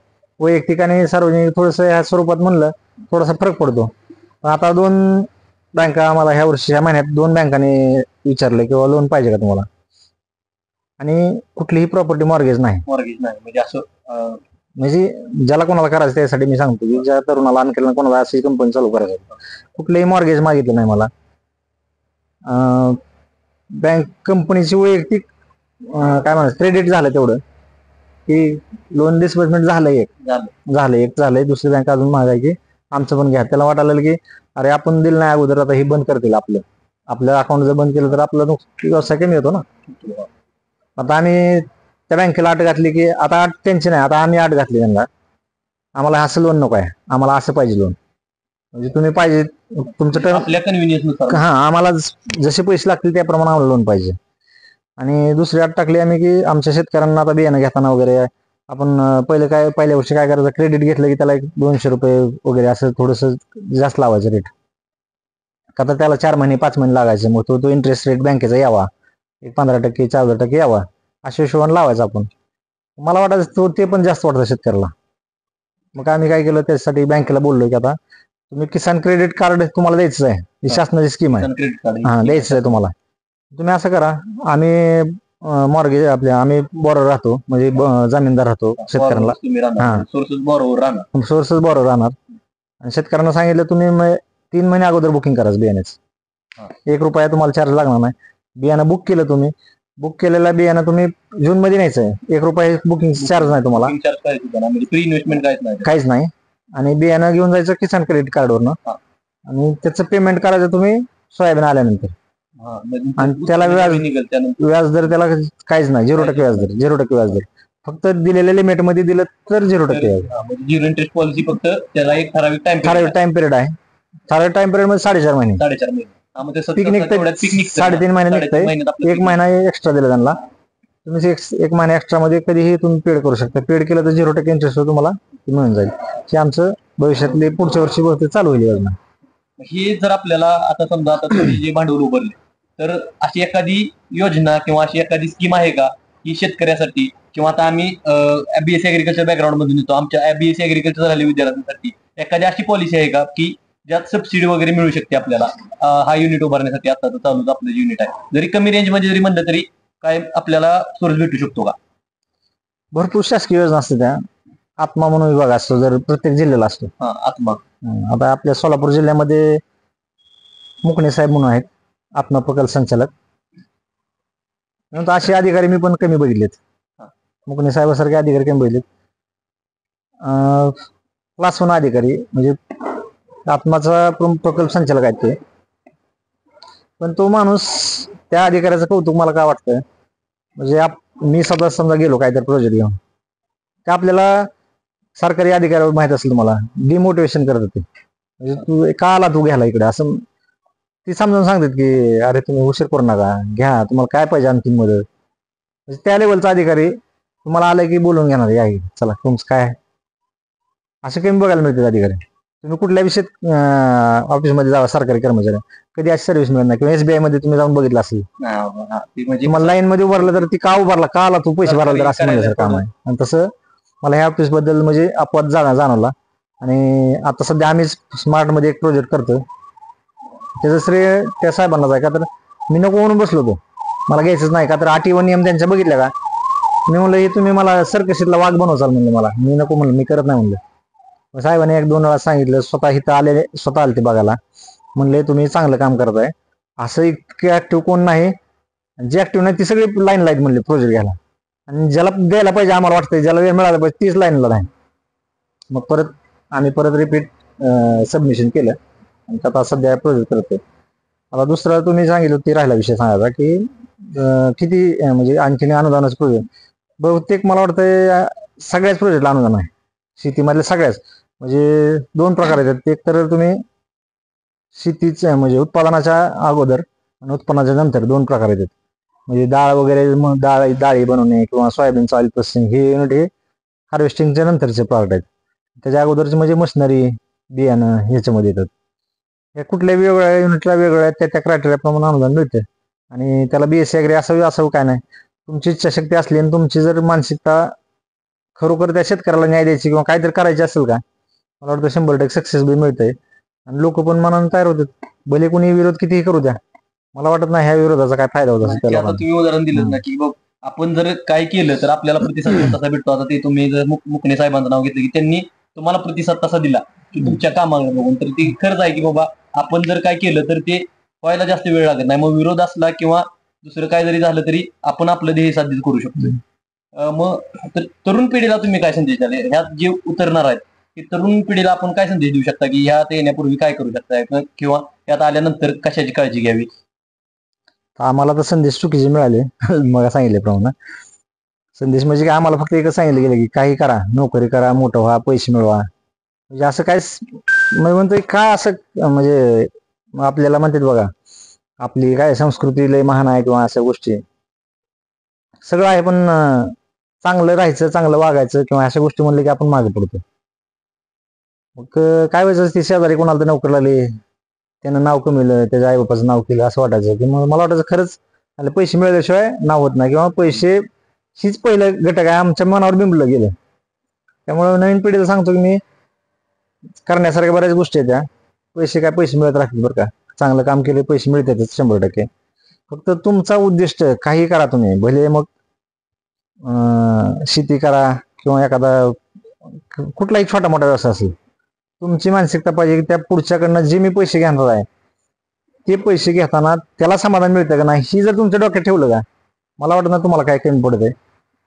वैयक्तिक आणि सार्वजनिक थोडंसं ह्या स्वरूपात म्हणलं थोडासा फरक पडतो. आता 2 बँका आम्हाला ह्या वर्षी ह्या महिन्यात 2 बँकांनी विचारले किंवा लोन पाहिजे का तुम्हाला, आणि कुठलीही प्रॉपर्टी मॉर्गेज नाही. म्हणजे असं म्हणजे ज्याला कोणाला करायचं त्यासाठी मी सांगतो की ज्या तरुणाला आणखी कोणाला अशी कंपनी चालू करायची, कुठलेही मॉर्गेज मागितलं नाही मला. बँक कंपनीची वैयक्तिक काय म्हणायचं क्रेडिट झालं तेवढं की लोन डिस्बर्समेंट झालंय, झालंय. दुसरी बँक अजून मागायची आमचं पण घ्या. त्याला वाटायला की अरे आपण दिलं नाही अगोदर, आता हे बंद करतील आपलं अकाउंट जर बंद केलं तर आपला व्यवसाय कमी होतो ना. आता आम्ही त्या बँकेला अट घातली की आता अट त्यांची नाही, आता आम्ही अट घातली त्यांना, आम्हाला असं लोन नको आहे, आम्हाला असं पाहिजे लोन. म्हणजे तुम्ही पाहिजे तुमचं टर्म आपल्या कन्व्हिनियन्स हा, आम्हाला जसे पैसे लागतील त्याप्रमाणे आम्हाला लोन पाहिजे. आणि दुसरी अट टाकली आम्ही की आमच्या शेतकऱ्यांना आता बियाणं घेताना वगैरे आपण पहिल्या वर्षी काय करायचं, क्रेडिट घेतलं की त्याला एक 200 रुपये वगैरे असं थोडंसं जास्त लावायचं रेट. का तर त्याला 4 महिने 5 महिने लागायचे, मग तो इंटरेस्ट रेट बँकेचा यावा, एक 15% 14% यावा, अशा हिशोबाने लावायचा आपण. मला वाटायचं ते पण जास्त वाटतं शेतकऱ्याला. मग आम्ही काय केलं, त्यासाठी बँकेला बोललो की आता तुम्ही किसान क्रेडिट कार्ड तुम्हाला द्यायचं आहे, ही शासनाची स्कीम आहे, क्रेडिट कार्ड हा द्यायचं आहे तुम्हाला. तुम्ही असं करा, आम्ही मॉर्गेज आम्ही बोरर राहतो, म्हणजे जामीनदार राहतो शेतकऱ्यांना, सोर्सेस बरोबर राहणार. सोर्सेस बरोबर राहणार. आणि शेतकऱ्यांना सांगितलं तुम्ही 3 महिने अगोदर बुकिंग करायचं बियाण्याचं, 1 रुपया तुम्हाला चार्ज लागणार नाही. बियाणं बुक केलं तुम्ही, बुक केलेलं बियाणं तुम्ही जून मध्ये न्यायचं आहे, 1 रुपया बुकिंग चार्ज नाही तुम्हाला, प्री इन्व्हेस्टमेंट काहीच नाही. आणि बियाणं घेऊन जायचं किसान क्रेडिट कार्डवरनं, आणि त्याचं पेमेंट करायचं तुम्ही सोयाबीन आल्यानंतर. आणि त्याला व्याज दर त्याला काहीच नाही, 0% व्याजदर, 0% व्याजदर. फक्त दिलेल्या लिमिट मध्ये दिलं तर 0% व्याज. 0 इंटरेस्ट पॉलिसी, फक्त त्याला एक ठराविक टाइम पिरियड आहे. ठराविक टाइम पिरियड मध्ये 4.5 महिने, 4.5 महिने पीक निघतं, 3.5 महिने निघतंय, 1 महिना एक्स्ट्रा दिला त्यांना. तुम्ही 1 महिना एक्स्ट्रा मध्ये कधीही तुम्ही पेड करू शकता. पेड केलं तर 0% इंटरेस्ट तुम्हाला मिळून जाईल. हे आमचं भविष्यातले पुढच्या वर्षी बहुतेक चालू होईल योजना. हे जर आपल्याला आता समजा आता तुम्ही जे भांडवल उभारले, तर अशी एखादी योजना किंवा अशी एखादी स्कीम आहे का की शेतकऱ्यासाठी, किंवा आता आम्ही बीएससी ऍग्रिकल्चर बॅकग्राऊंड मधून येतो, आमच्या बीएससी ऍग्रिकल्चर झालेल्या विद्यार्थ्यांसाठी एखादी अशी पॉलिसी आहे का की ज्यात सबसिडी वगैरे मिळू शकते आपल्याला, हा युनिट उभारण्यासाठी? आता चालू आपलं जे युनिट आहे, जरी कमी रेंज मध्ये जरी म्हणलं तरी काय आपल्याला सोर्स भेटू शकतो का? भरपूर शासकीय योजना असते. त्या आत्मा म्हणून विभाग असतो, जर प्रत्येक जिल्ह्याला असतो. आत्मा. आता आपल्या सोलापूर जिल्ह्यामध्ये मुकणे साहेब म्हणून आहेत, आत्मा प्रकल्प संचालक. असे अधिकारी मी पण कमी बघितलेत, मुकणे साहेबासारखे अधिकारी कमी बघितलेत. क्लास 1 अधिकारी म्हणजे आत्माचा प्रकल्प संचालक आहेत ते. पण तो माणूस, त्या अधिकाऱ्याचं कौतुक मला काय वाटतं, म्हणजे मी सदा समजा गेलो काहीतरी प्रोजेक्ट घेऊन, ते आपल्याला सरकारी अधिकाऱ्यावर माहित असेल तुम्हाला, डिमोटिवेशन करत होते. म्हणजे तू का आला, तू घ्यायला इकडे, असं ती समजून सांगतात की अरे तुम्ही उशीर करू नका, घ्या, तुम्हाला काय पाहिजे आणखी मदत. म्हणजे त्या लेवलचा अधिकारी तुम्हाला आलं की बोलून घेणार, या चला तुमचं काय. असे कमी बघायला मिळतात अधिकारी. तुम्ही कुठल्या विषयात ऑफिसमध्ये जावा, सरकारी कर्मचारी, कधी अशी सर्व्हिस मिळत नाही. किंवा SBI मध्ये तुम्ही जाऊन बघितलं असेल, तुम्हाला लाईन मध्ये उभारलं तर ती का उभारला, का आला तू पैसे भरायला, तर असं म्हणण्यासारखं काम आहे. आणि तसं मला ह्या ऑफिस बद्दल म्हणजे अपवाद जाणवला. आणि आता सध्या आम्ही स्मार्ट मध्ये एक प्रोजेक्ट करतो, त्याचं श्रेय त्या साहेबांनाच आहे. का तर मी नको म्हणून बसलो होतो, मला घ्यायचंच नाही. का तर अटी व नियम त्यांच्या बघितल्या का, मी म्हणलं हे तुम्ही मला सर्कशीतला वाघ बनवचाल म्हणलं, मला मी नको म्हणलं, मी करत नाही म्हणलं. साहेबांनी 1-2 वेळा सांगितलं, स्वतः इथं आले ते बघायला, म्हणले तुम्ही चांगलं काम करताय, असं इतकं ऍक्टिव्ह कोण नाही, जे ऍक्टिव्ह नाही ती सगळी लाईन लाईन म्हणले प्रोजेक्ट घ्यायला. आणि ज्याला द्यायला पाहिजे आम्हाला वाटतं, ज्याला वेळ मिळाला पाहिजे, तीच लाईनला नाही. मग आम्ही परत रिपीट सबमिशन केलं, आणि आता सध्या प्रोजेक्ट करतोय. आता दुसरा तुम्ही सांगितलं ती राहिला विषय सांगायचा की किती म्हणजे आणखीन अनुदानाचं प्रोजेक्ट. बहुतेक मला वाटतं सगळ्याच प्रोजेक्टला अनुदान आहे शेतीमधल्या, सगळ्याच. म्हणजे 2 प्रकार आहेत. एक तर तुम्ही शेतीच म्हणजे उत्पादनाच्या अगोदर आणि उत्पन्नाच्या नंतर 2 प्रकार आहेत. म्हणजे डाळ वगैरे, डाळी बनवणे किंवा सोयाबीन ऑइल प्रोसेसिंग, हे युनिट हे हार्वेस्टिंगच्या नंतरचे प्रॉडक्ट आहेत. त्याच्या अगोदरचे म्हणजे मशिनरी, बियाणं ह्याच्यामध्ये येतात. या कुठल्याही वेगवेगळ्या युनिटला वेगवेगळ्या त्या क्रायटेरियाप्रमाणे अनुदान मिळते. आणि त्याला BSC ऍग्री असं काय नाही, तुमची इच्छाशक्ती असली आणि तुमची जर मानसिकता खरोखर त्या शेतकऱ्याला न्याय द्यायची किंवा काहीतरी करायची असेल का, मला वाटतं 100% सक्सेस बी मिळतंय. आणि लोक पण मनानं तयार होतात, भले कोणी विरोध कितीही करू द्या. मला वाटत नाही ह्या विरोधाचा काय फायदा होत असेल. आता तुम्ही उदाहरण दिलं ना की बघ, आपण जर काय केलं तर आपल्याला प्रतिसाद तसा भेटतो. आता ते तुम्ही जर मुकणे साहेबांचं नाव घेतलं की त्यांनी तुम्हाला प्रतिसाद तसा दिला की तुमच्या कामाला बघून, तर ते खरंच आहे की बाबा आपण जर काय केलं तर ते व्हायला जास्त वेळ लागत नाही. मग विरोध असला किंवा दुसरं काय जरी झालं तरी आपण आपलं ध्येय साध्य करू शकतो. मग तरुण पिढीला तुम्ही काय संदेश द्याल, ह्यात जे उतरणार आहेत की तरुण पिढीला आपण काय संदेश देऊ शकता की ह्यात येण्यापूर्वी काय करू शकता किंवा यात आल्यानंतर कशाची काळजी घ्यावी? आम्हाला तर संदेश चुकीचे मिळाले मग सांगितल्याप्रमाणे. संदेश म्हणजे काय, आम्हाला फक्त एकच सांगितलं गेलं की काही करा, नोकरी करा, मोठं व्हा, पैसे मिळवा. म्हणजे असं काय मी म्हणतोय काय असं, म्हणजे आपल्याला म्हणतात बघा आपली काय संस्कृती लय महान आहे किंवा अशा गोष्टी सगळं आहे, पण चांगलं राहायचं, चांगलं वागायचं किंवा अशा गोष्टी म्हणले की आपण मागे पडतो. मग काय व्हायचं, ती शेजारी कोणाला तर नोकरी लागली, त्यानं नाव कमीलं, त्याच्या आई बापाचं नाव केलं असं वाटायचं. की मग मला वाटायचं खरंच पैसे मिळाल्याशिवाय नाव होत नाही, किंवा पैसे हीच पहिलं घटक आहे आमच्या मनावर बिंबलं गेलं. त्यामुळे नवीन पिढीला सांगतो की मी करण्यासारख्या बऱ्याच गोष्टी आहेत त्या. पैसे काय पैसे मिळत राहतील बरं का, चांगलं काम केले पैसे मिळतातच 100%. फक्त तुमचा उद्दिष्ट काही करा तुम्ही, भले मग शेती करा किंवा एखादा कुठलाही छोटा मोठा व्यवसाय असेल, तुमची मानसिकता पाहिजे की त्या पुढच्याकडनं जे मी पैसे घेणार आहे ते पैसे घेताना त्याला समाधान मिळतं का नाही, ही जर तुमच्या डोक्यात ठेवलं का, मला वाटत ना तुम्हाला काय कमी पडत आहे.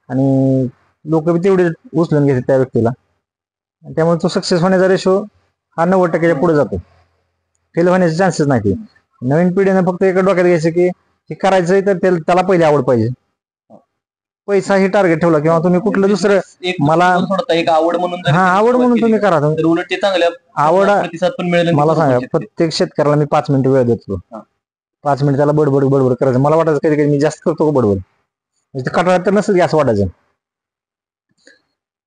आणि लोक बी तेवढे उचलून घेतात त्या व्यक्तीला. त्यामुळे तो सक्सेस होण्याचा रेशो हा 90%च्या पुढे जातो, फेल होण्याचे चान्सेस नाही. ते नवीन पिढीने फक्त एका डोक्यात घ्यायचं की हे करायचंय तर त्याला पहिले आवड पाहिजे. पैसा हे टार्गेट ठेवला किंवा तुम्ही कुठलं दुसरं मला एक आवड म्हणून आवड म्हणून तुम्ही करा, तर उलट ते चांगल्या आवड प्रतिसाद पण मिळेल. मला सांगा, प्रत्येक शेतकऱ्याला मी 5 मिनिटं वेळ देतो. 5 मिनिट त्याला बडबड बडबड करायचं. मला वाटायचं कधी कधी मी जास्त करतो बडबड, म्हणजे कंटाळा तर नसेल की असं वाटायचं.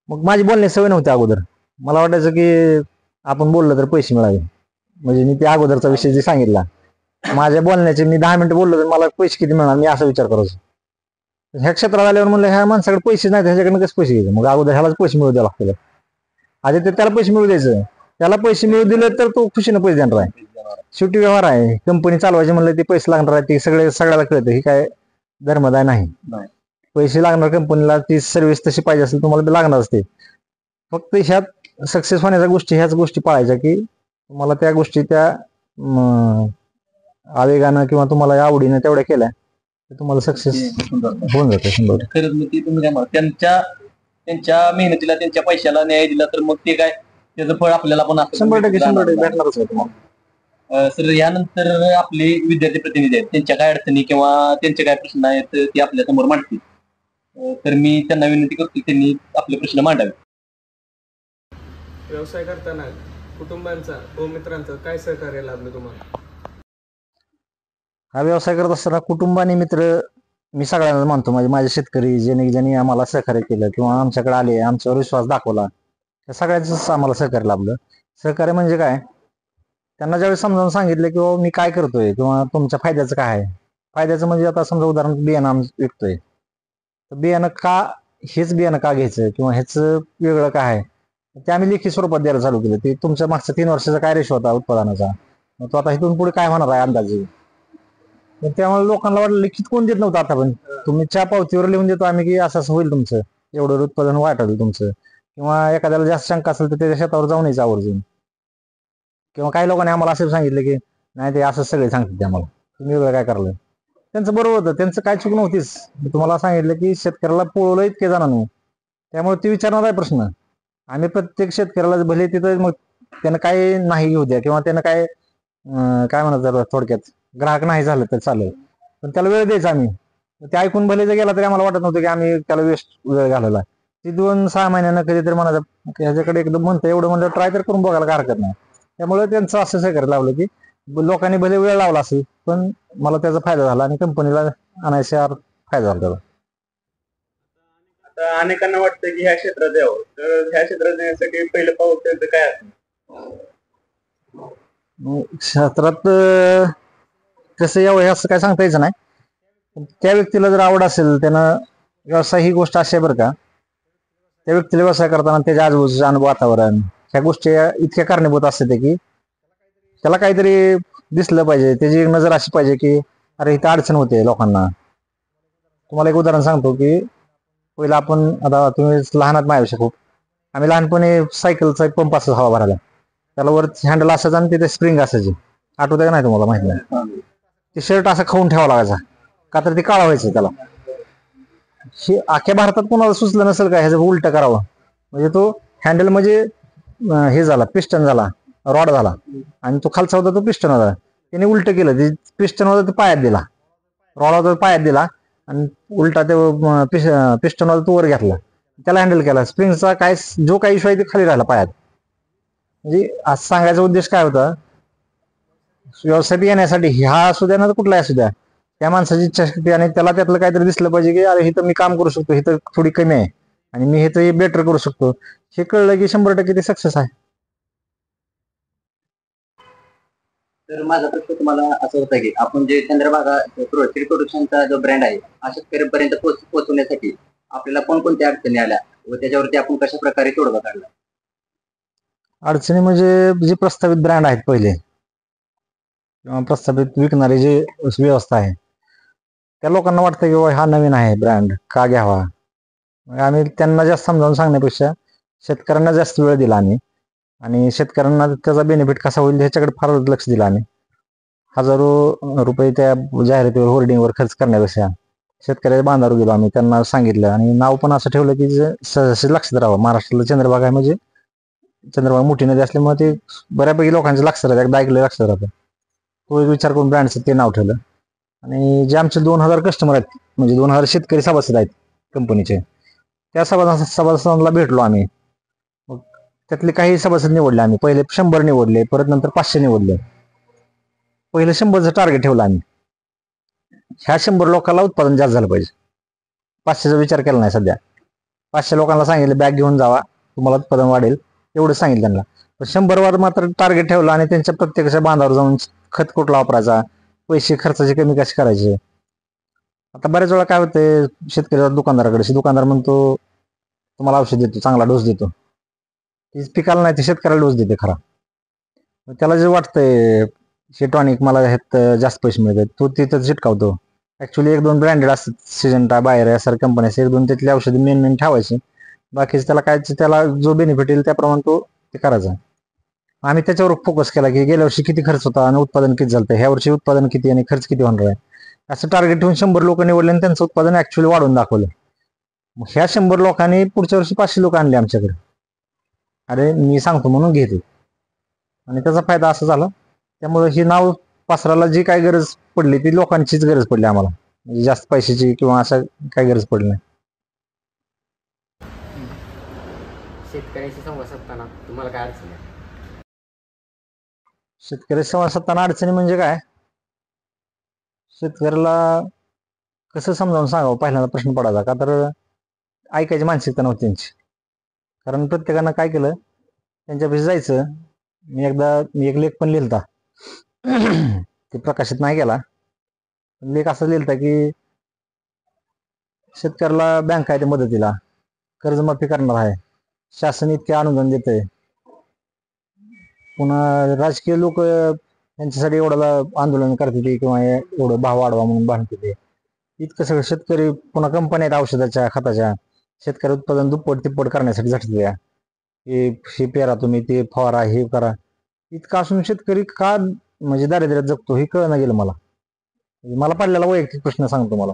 मग माझी बोलण्याची सवय नव्हती अगोदर. मला वाटायचं की आपण बोललं तर पैसे मिळावे, म्हणजे मी त्या अगोदरचा विषय जे सांगितला, माझ्या बोलण्याचे मी 10 मिनिटं बोललो तर मला पैसे किती मिळणार, मी असा विचार करायचो. ह्या क्षेत्रात आल्यावर म्हणलं ह्या माणसाकडे पैसे नाही, ह्याच्याकडनं कसं पैसे घ्यायचे, मग अगोदर ह्यालाच पैसे मिळू द्यावं लागतं. आधी तर त्याला पैसे मिळू द्यायचं, त्याला पैसे मिळू दिले तर तो खुशीनं पैसे देणार आहे. शेवटी व्यवहार आहे, कंपनी चालवायची म्हणलं ते पैसे लागणार आहे, ते सगळ्याला कळतं. ही काय धर्मदाय नाही, पैसे लागणार कंपनीला, ती सर्व्हिस तशी पाहिजे असेल तुम्हाला ते लागणार असते. फक्त ह्यात सक्सेस होण्याच्या गोष्टी ह्याच गोष्टी पाळायच्या की तुम्हाला त्या गोष्टी त्या आवेगानं किंवा तुम्हाला आवडीनं तेवढ्या केल्या तर तुम्हाला सक्सेस होऊन जाते 100%. खरंच मग ती तुम्ही काय म्हणा, त्यांच्या मेहनतीला त्यांच्या पैशाला न्याय दिला तर मग ते काय त्याचं फळ आपल्याला पण 100% भेटणारच आहे. सर यानंतर आपले विद्यार्थी प्रतिनिधी आहेत, त्यांच्या काय अडचणी किंवा त्यांचे काय प्रश्न आहेत ते आपल्या समोर मांडतील. तर मी त्यांना विनंती करतो त्यांनी आपले प्रश्न मांडावे. व्यवसाय करताना कुटुंबांचा व मित्रांचा काय सहकार्य लाभलं तुम्हाला? हा व्यवसाय करत असताना कुटुंब आणि मित्र मी सगळ्यांना मानतो. म्हणजे माझे शेतकरी ज्यांनी आम्हाला सहकार्य केलं किंवा आमच्याकडे आले, आमच्यावर विश्वास दाखवला, त्या सगळ्यांच आम्हाला सहकार्य लाभलं. सहकार्य म्हणजे काय, त्यांना ज्यावेळेस समजावून सांगितलं किंवा मी काय करतोय किंवा तुमच्या फायद्याचं काय आहे. फायद्याचं म्हणजे आता समजा उदाहरण बियाणं आम्ही विकतोय, तर बियाणं हेच बियाणं का घ्यायचं किंवा ह्याचं वेगळं काय आहे, ते आम्ही लेखी स्वरूपात द्यायला चालू केलं. ते तुमच्या मागचा 3 वर्षाचा काय रेशो होता उत्पादनाचा, तो आता इथून पुढे काय होणार आहे अंदाजे. त्यामुळे लोकांना वाटलं लिखित कोण देत नव्हतं. आता पण तुम्ही च्या पावतीवर लिहून देतो आम्ही की असं होईल तुमचं, एवढं उत्पादन वाटेल तुमचं, किंवा एखाद्याला जास्त शंका असेल तर त्याच्या शेतावर जाऊन यायचं आवर्जून. किंवा काही लोकांनी आम्हाला असं सांगितलं की नाही ते असं सगळे सांगतात ते आम्हाला, तुम्ही वेगळं काय करलं. त्यांचं बरोबर होतं, त्यांचं काय चूक नव्हतीच. मी तुम्हाला सांगितलं की शेतकऱ्याला पोळवलं इतके जणांनी, त्यामुळे ते विचारणार आहे प्रश्न. आम्ही प्रत्येक शेतकऱ्याला भले तिथं मग त्यानं काय नाही घेऊ द्या किंवा त्यानं काय म्हणत थोडक्यात ग्राहक नाही झालं तर चालेल, पण त्याला वेळ द्यायचा. आम्ही ते ऐकून भले जर गेला तरी आम्हाला वाटत नव्हतं की आम्ही त्याला वेळ घालवला. ती 2-6 महिन्यानं कधीतरी म्हणायचं ह्याच्याकडे एकदम म्हणतं एवढं म्हणलं ट्राय तर करून बघायला काय हरकत नाही. त्यामुळे त्यांचं असं सहकार्य लावलं की लोकांनी भले वेळ लावला असेल पण मला त्याचा फायदा झाला आणि कंपनीला आणायचा फायदा झाला त्याचा. आता अनेकांना वाटतं की ह्या क्षेत्रात यावं, तर ह्या क्षेत्रात येण्यासाठी पहिलं पाऊल त्यांचं काय असेल? क्षेत्रात कसं यावं हे असं काय सांगता यायचं नाही. त्या व्यक्तीला जर आवड असेल, त्यानं व्यवसाय ही गोष्ट अशी आहे बरं का, त्या व्यक्तीला व्यवसाय करताना त्याच्या आजूबाजूचं अनुभव वातावरण ह्या गोष्टी इतक्या कारणीभूत असते की त्याला काहीतरी दिसलं पाहिजे, त्याची एक नजर अशी पाहिजे की अरे इथं अडचण होते लोकांना. तुम्हाला एक उदाहरण सांगतो की पहिलं आपण, आता तुम्ही लहानात माझ्यापेक्षा खूप, आम्ही लहानपणी सायकलचा एक पंप असायचा हवा भरायला, त्याला वर हँडल असायचं आणि तिथे स्प्रिंग असायची. आठवतं का नाही तुम्हाला? माहित नाही. ते शर्ट असं खाऊन ठेवावं लागायचा का तर ते काळा व्हायचं. त्याला हे अख्ख्या भारतात कोणाला सुचलं नसेल का ह्याचं उलट करावं. म्हणजे तो हँडल म्हणजे हे झाला, पिस्टन झाला, रॉड झाला आणि तो खालचा होता तो पिस्टन होता. त्याने उलट केलं, ते पिस्टन होता तो पायात दिला, रॉड होता तो पायात दिला आणि उलटा ते पिस्टन होता तो वर घेतला, त्याला हँडल केला. स्प्रिंगचा काय जो काही इश्यू आहे ते खाली राहिला पायात. म्हणजे आज सांगायचा उद्देश काय होता, व्यवसायात येण्यासाठी हा असू द्या ना कुठलाही असू द्या, त्या माणसाची इच्छाशक्ती आणि त्याला त्यातलं काहीतरी दिसलं पाहिजे की अरे हे तर मी काम करू शकतो, हे तर थोडी कमी आहे आणि मी हे तर बेटर करू शकतो. हे कळलं की 100% ते सक्सेस आहे. तर माझा प्रश्न तुम्हाला असं होता की आपण जे चंद्रभागा सीड प्रोडक्शनचा जो ब्रँड आहे हा शेतकऱ्यांपर्यंत पोहोचवण्यासाठी आपल्याला कोणकोणत्या अडचणी आल्या व त्याच्यावरती आपण कशा प्रकारे तोडगा काढला? अडचणी म्हणजे जे प्रस्तावित ब्रँड आहेत पहिले किंवा प्रस्तावित विकणारी जी व्यवस्था आहे, त्या लोकांना वाटतं की बाबा हा नवीन आहे ब्रँड, का घ्यावा. मग आम्ही त्यांना जास्त समजावून सांगण्यापेक्षा शेतकऱ्यांना जास्त वेळ दिला आम्ही आणि शेतकऱ्यांना त्याचा बेनिफिट कसा होईल ह्याच्याकडे फार लक्ष दिलं आम्ही. हजारो रुपये त्या जाहिरातीवर होर्डिंगवर खर्च करण्यापेक्षा शेतकऱ्याच्या बांधावर गेलो आम्ही, त्यांना सांगितलं आणि नाव पण असं ठेवलं की सहज लक्षात राहावं. महाराष्ट्राला चंद्रभागा आहे म्हणजे चंद्रभागा मोठी नदी असल्यामुळे ते बऱ्यापैकी लोकांचं लक्षात राहतं, एकदा ऐकलं लक्षात राहतं. तो एक विचार करून ब्रँडचं ते नाव ठेवलं. आणि जे आमचे 2000 कस्टमर आहेत, म्हणजे 2000 शेतकरी सभासद आहेत कंपनीचे, त्या सभासदांना भेटलो आम्ही. मग त्यातले काही सभासद निवडले आम्ही, पहिले 100 निवडले, परत नंतर 500 निवडले. पहिलं 100चं टार्गेट ठेवलं आम्ही. ह्या 100 लोकांना उत्पादन जास्त झालं पाहिजे. 500चा विचार केला नाही सध्या. 500 लोकांना सांगितलं बॅग घेऊन जावा, तुम्हाला उत्पादन वाढेल, एवढं सांगितलं त्यांना. पण 100 वर मात्र टार्गेट ठेवलं आणि त्यांच्या प्रत्येकाच्या बांधावर जाऊन खत कुठला वापरायचा, पैसे खर्चाचे कमी कसे करायचे. आता बऱ्याच वेळा काय होते, शेतकरी दुकानदाराकडे, दुकानदार म्हणतो तुम्हाला औषध देतो, चांगला डोस देतो, तीच पिकाला नाही ते शेतकऱ्याला डोस देते खरा. त्याला जे वाटतंय हे टॉनिक मला ह्यात जास्त पैसे मिळतात, तो तिथं चिटकावतो. ऍक्च्युली 1-2 ब्रँडेड असतात, सिजंटा, बायर यासारख्या कंपन्या, 1-2 त्यातली औषधी मेन ठेवायची, बाकीच त्याला काय त्याला जो बेनिफिट येईल त्याप्रमाणे तो ते करायचा. आम्ही त्याच्यावर फोकस केला की गेल्या वर्षी किती खर्च होता आणि उत्पादन किती झालं, ह्या वर्षी उत्पादन किती आणि खर्च किती होणार आहे, असं टार्गेट ठेवून 100 लोक निवडले आणि त्यांचं उत्पादन ऍक्च्युअली वाढवून दाखवलं. मग ह्या 100 लोकांनी पुढच्या वर्षी 500 लोक आणले आमच्याकडे. अरे मी सांगतो म्हणून घेते आणि त्याचा फायदा असा झाला. त्यामुळे हे नाव पसरायला जी काही गरज पडली ती लोकांचीच गरज पडली आम्हाला, म्हणजे जास्त पैशाची किंवा असं काही गरज पडली नाही. शेतकऱ्याशी संवाद साधताना तुम्हाला काय अडचण आहे? शेतकरी संवाद साधताना अडचणी म्हणजे काय, शेतकऱ्याला कसं समजावून सांगावं पहिल्यांदा प्रश्न पडायचा का, तर ऐकायची मानसिकता नव्हती त्यांची. कारण प्रत्येकानं काय केलं, त्यांच्यापाशी जायचं. मी एक लेख पण लिहिलता, ते प्रकाशित नाही केला. लेख असा लिहिलता की शेतकऱ्याला बँक आहे ते मदतीला, कर्जमाफी करणार आहे, शासन इतके अनुदान देतंय, पुन्हा राजकीय लोक त्यांच्यासाठी एवढं आंदोलन करते किंवा एवढं भाव वाढवा म्हणून बांधते, इतकं सगळं शेतकरी, पुन्हा कंपन्या आहेत औषधाच्या खताच्या, शेतकरी उत्पादन दुप्पट तिप्पट करण्यासाठी झटते, हे पेरा तुम्ही, ते फवारा, हे करा. इतकं असून शेतकरी का म्हणजे दारिद्र्यात जगतो हे कळलं गेलं मला. मला पडलेला वैयक्तिक प्रश्न सांगतो मला,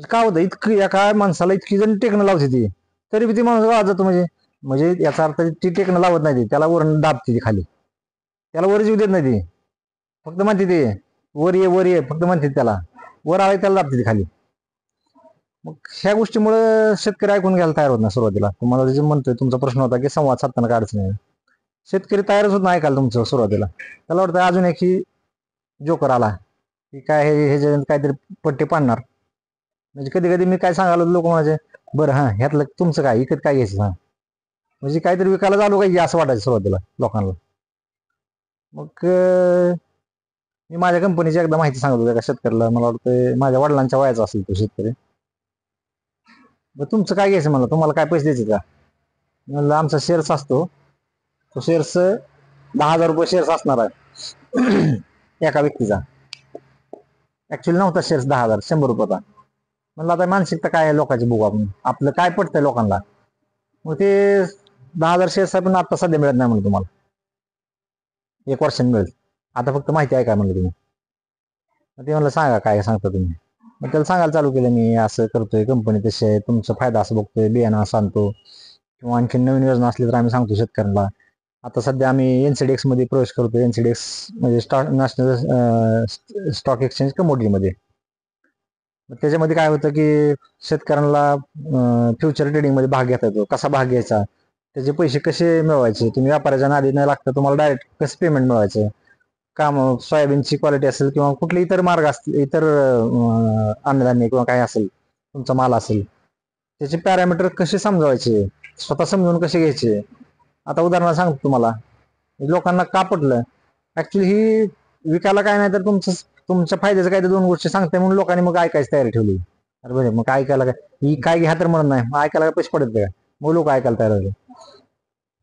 का होतं इतकं एका माणसाला इतकी जण टेकणं लावते ती, तरी बी ती माणूस गावात जातो. म्हणजे याचा अर्थ ती टेकणं लावत नाही, ती त्याला वरून दाबते ती खाली, त्याला वर जीव देत नाही ती, फक्त म्हणते ते वर ये फक्त म्हणते त्याला, वर आले त्याला दाबते ती खाली. मग ह्या गोष्टीमुळे शेतकरी ऐकून घ्यायला तयार होत नाही सुरुवातीला. तुम्हाला जे म्हणतोय तुमचा प्रश्न होता की संवाद साधताना काय अडचण आहे, शेतकरी तयारच होत नाही ऐकायला तुमचं सुरुवातीला. त्याला वाटतं अजून एक ही जोकर आला की काय हे जे काहीतरी पट्टे पाडणार. म्हणजे कधी कधी मी काय सांगायला लोक म्हणायचे, बरं हां ह्यातलं तुमचं काय, इकत काय घ्यायचं, हां म्हणजे काहीतरी विकायला चालू काय असं वाटायचं सुरुवातीला लोकांना. मग मी माझ्या कंपनीची एकदा माहिती सांगत होतो एका शेतकऱ्याला, मला वाटतं माझ्या वडिलांच्या वयाचा असेल तो शेतकरी. तुमचं काय घ्यायचं म्हणलं, तुम्हाला काय पैसे द्यायचे का म्हणलं, आमचा शेअर्स असतो, तो शेअर्स 10,000 रुपये शेअर्स असणार आहे एका व्यक्तीचा. ऍक्च्युअली नव्हता शेअर्स 10,000, 100 रुपये होता. म्हणलं आता मानसिकता काय आहे लोकांची बघू आपण, आपलं काय पडतंय लोकांना. मग ते 10,000 शेअर्स आहे पण आता सध्या मिळत नाही म्हणलं, तुम्हाला 1 वर्षाने मिळेल, आता फक्त माहिती आहे काय म्हणलं तुम्ही. ते म्हणलं सांगा काय सांगता तुम्ही. मग त्याला सांगायला चालू केलं, मी असं करतोय, कंपनी तशी आहे, तुमचा फायदा असं बघतोय, बियाणं असं आणतो, किंवा आणखी नवीन योजना असली तर आम्ही सांगतो शेतकऱ्यांना. आता सध्या आम्ही NCDEX मध्ये प्रवेश करतो. NCDEX म्हणजे नॅशनल स्टॉक एक्सचेंज कमोडिटीमध्ये. त्याच्यामध्ये काय होतं की शेतकऱ्यांना फ्युचर ट्रेडिंग मध्ये भाग घेता येतो. कसा भाग घ्यायचा, त्याचे पैसे कसे मिळवायचे, तुम्ही व्यापाऱ्याच्या नादी न लागता तुम्हाला डायरेक्ट कसं पेमेंट मिळवायचं, काम सोयाबीनची क्वालिटी असेल किंवा कुठले इतर मार्ग असतील, इतर अन्नधान्य किंवा काय असेल, तुमचा माल असेल, त्याचे पॅरामीटर कसे समजावायचे, स्वतः समजून कसे घ्यायचे. आता उदाहरणार्थ सांगतो तुम्हाला, लोकांना का पटलं, ऍक्च्युली ही विकायला काय नाही तर तुमच्या फायद्याचं काय तर दोन गोष्टी सांगते म्हणून लोकांनी मग ऐकायची तयारी ठेवली. अरे बरं, मग ऐकायला काय, ही काय घ्या तर म्हणत नाही, मग ऐकायला काय पैसे पडत का, मग लोक ऐकायला तयार झाले.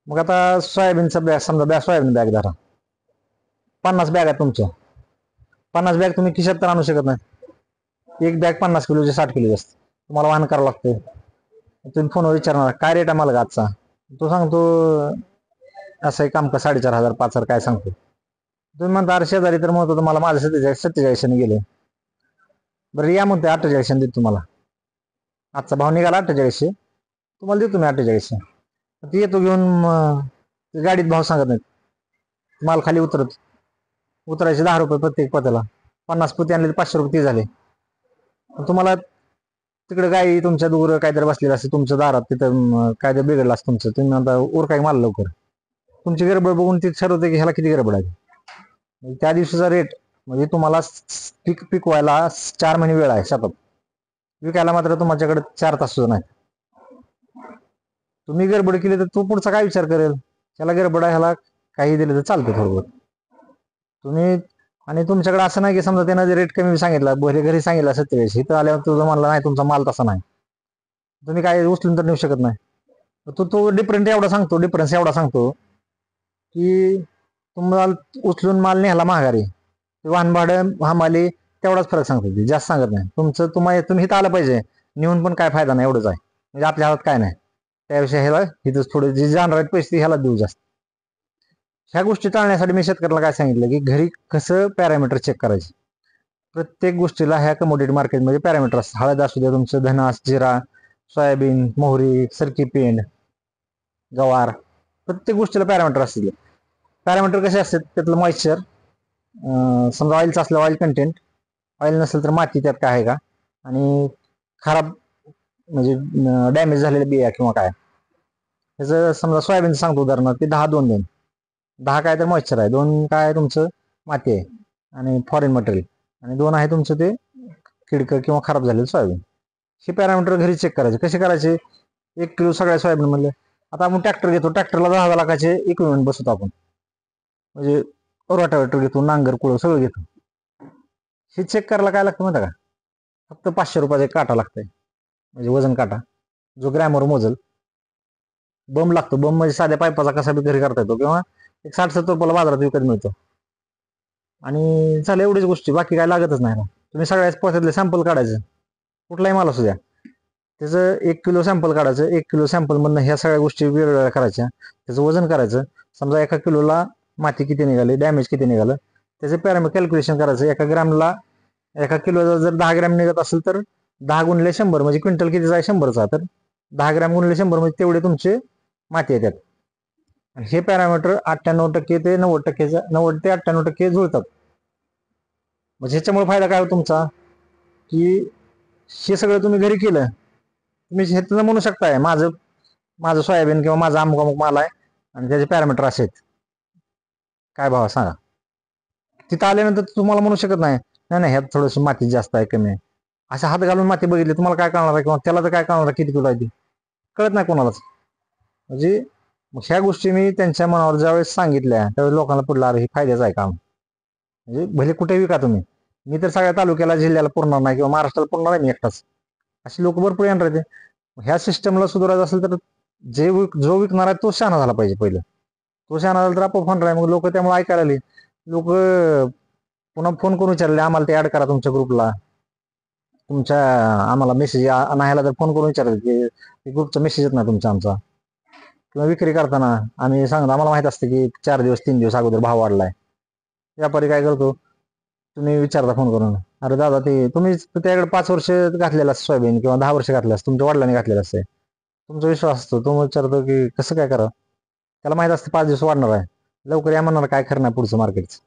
मग आता सोयाबीनचा बॅग समजा, सोयाबीन बॅग धरा, 50 बॅग आहे तुमच्या, 50 बॅग तुम्ही खिशात तर आणू शकत नाही. एक बॅग 50 किलोची 60 किलो असते, तुम्हाला वाहन करावं लागतं. तुम्ही फोनवर विचारणार काय रेट आहे मला आजचा, तो सांगतो असं काम का 4,500 5,000 काय सांगतो. तुम्ही म्हणता अरे शेजारी तर म्हणतो तुम्हाला माझं 47 गेले, बरं या म्हणते 48 देतो तुम्हाला, आजचा भाव निघाला 48, तुम्हाला देतो मी 48. ती येतो घेऊन, गाडीत भाव सांगत नाहीत, माल खाली उतरायचे 10 रुपये प्रत्येक पोत्याला, 50 पोते आणले 500 रुपये ते झाले. तुम्हाला तिकडे गाई तुमच्या दूर काहीतरी बसलेलं असते तुमच्या दारात, तिथं काहीतरी बिघडलं असतं तुमचं, तुम्ही म्हणता उर काय माल लवकर, तुमची गडबड बघून ती ठरवते की ह्याला किती गडबड आहे. त्या दिवशीचा रेट म्हणजे तुम्हाला पिकवायला 4 महिने वेळ आहे शेतात, विकायला मात्र तुमच्याकडे 4 तास सुद्धा नाही. तुम्ही गडबड केली तर तो पुढचा काय विचार करेल, ह्याला गडबड आहे, ह्याला काही दिलं तर चालतं थोडं तुम्ही. आणि तुमच्याकडे असं नाही की समजा त्यानं रेट कमी सांगितला, घरी सांगितला 47, इथं आल्यावर तुझं म्हणला नाही तुमचा माल तसा नाही, तुम्ही काय उचलून तर नेऊ शकत नाही. तो डिफरन्स एवढा सांगतो की तुम्हाला उचलून माल नेला महागारी, वाहन भाडं हमाली तेवढाच फरक सांगतो, ते जास्त सांगत नाही. तुम्ही इथं आलं पाहिजे, नेऊन पण काय फायदा नाही एवढंच आहे, म्हणजे आपल्या हातात काय नाही, त्याविषयी ह्याला इथंच थोडे जे जाणार आहेत पैसे ह्याला देऊ जास्त. ह्या गोष्टी टाळण्यासाठी मी शेतकऱ्याला काय सांगितलं की घरी कसं पॅरामीटर चेक करायचे. प्रत्येक गोष्टीला ह्या कमोडिटी मार्केटमध्ये पॅरामीटर असतात. हळद असू द्या तुमचं, धनास, जिरा, सोयाबीन, मोहरी, सरकी पेंड, गवार, प्रत्येक गोष्टीला पॅरामीटर असतील. पॅरामीटर कसे असतात, त्यातलं मॉइश्चर, समजा ऑइलचं असलं ऑइल कंटेंट, ऑइल नसेल तर माती त्यात काय आहे का, आणि खराब म्हणजे डॅमेज झालेल्या बिया किंवा काय. त्याचं समजा सोयाबीनचं सांगतो उदाहरण, ते 10-2-2, 10 काय तर मॉइश्चर आहे, 2 काय तुमचं माती आहे आणि फॉरेन मटेरियल, आणि 2 आहे तुमचं ते किडकं किंवा खराब झालेलं सोयाबीन. हे पॅरामीटर घरी चेक करायचे. कसे करायचे, 1 किलो सगळ्या सोयाबीन म्हणले, आता आपण ट्रॅक्टर घेतो, ट्रॅक्टरला 10 लाखाचे इक्विपमेंट बसवतो आपण, म्हणजे रोटावेटर घेतो, नांगर कुळं सगळं घेतो. हे चेक करायला काय लागतं माहिती का, फक्त 500 रुपयाचा एक काटा लागतंय, म्हणजे वजन काटा, जो ग्रॅमवर मोजल. बंब लागतो, बंब म्हणजे साध्या पाईपाचा कसा बी घरी करता येतो, किंवा एक 60-70 रुपयाला बाजारात विकत मिळतो. आणि झालं एवढीच गोष्टी, बाकी काय लागतच नाही ना. तुम्ही सगळ्याच पोत्यातले सॅम्पल काढायचं, कुठलाही माल असू द्या, त्याचं 1 किलो सॅम्पल काढायचं, 1 किलो सॅम्पल मधनं ह्या सगळ्या गोष्टी वेगवेगळ्या करायच्या, त्याचं वजन करायचं. समजा 1 किलोला माती किती निघाली, डॅमेज किती निघालं, त्याचं पॅरामीटर कॅल्क्युलेशन करायचं. 1 ग्रॅमला, 1 किलोला जर 10 ग्रॅम निघत असेल तर 10 गुणिले 100, म्हणजे क्विंटल कितीचा आहे 100चा, तर 10 ग्रॅम गुणिले 100 म्हणजे तेवढे तुमचे माती येतात. हे पॅरामीटर 98% ते 90% ते 98% जुळतात. म्हणजे ह्याच्यामुळे फायदा काय होतो तुमचा, की हे सगळं तुम्ही घरी केलं, तुम्ही हे तर म्हणू शकताय माझं सोयाबीन किंवा माझा अमुक माल आहे आणि त्याचे पॅरामीटर असे आहेत, काय भाव सांगा. तिथं आल्यानंतर तुम्हाला म्हणू शकत नाही नाही ह्यात थोडीशी माती जास्त आहे कमी आहे, असं हात घालून माती बघितली तुम्हाला काय कळणार आहे, किंवा त्याला तर काय कळणार आहे किती किलो आहे ती, कळत नाही कोणालाच. म्हणजे ह्या गोष्टी मी त्यांच्या मनावर ज्यावेळेस सांगितल्या त्यावेळेस लोकांना पडलं अरे हे फायद्याचं आहे काम. म्हणजे भले कुठे विका तुम्ही, मी तर सगळ्या तालुक्याला जिल्ह्याला पुरणार नाही किंवा महाराष्ट्राला पुरणार आहे मी एकटाच, असे लोक भरपूर येणार आहेत. ह्या सिस्टमला सुधारायचं असेल तर जो विकणार आहे तो शहाणा झाला पाहिजे. पहिलं तो शहाणा झाला तर आपोआप होणार आहे. मग लोक त्यामुळे ऐकायला आले, लोक पुन्हा फोन करून विचारले आम्हाला ते ऍड करा तुमच्या ग्रुपला, आम्हाला मेसेज नाही तर फोन करून विचारले की ग्रुपचा मेसेज येत नाही तुमचा आमचा. किंवा विक्री करताना आम्ही सांगतो, आम्हाला माहित असते की 4 दिवस 3 दिवस अगोदर भाव वाढलाय. व्यापारी काय करतो, तुम्ही विचारता फोन करून, अरे दादा ते तुम्ही त्याकडे 5 वर्ष घातलेलं असतं सोयाबीन किंवा 10 वर्ष घातलं असतं, तुमच्या वडिलांनी घातलेलं असतं, तुमचा विश्वास असतो, तो विचारतो की कसं काय करा. त्याला माहित असतं 5 दिवस वाढणार आहे, लवकर या म्हणणार काय खरं नाही पुढचं मार्केटचं.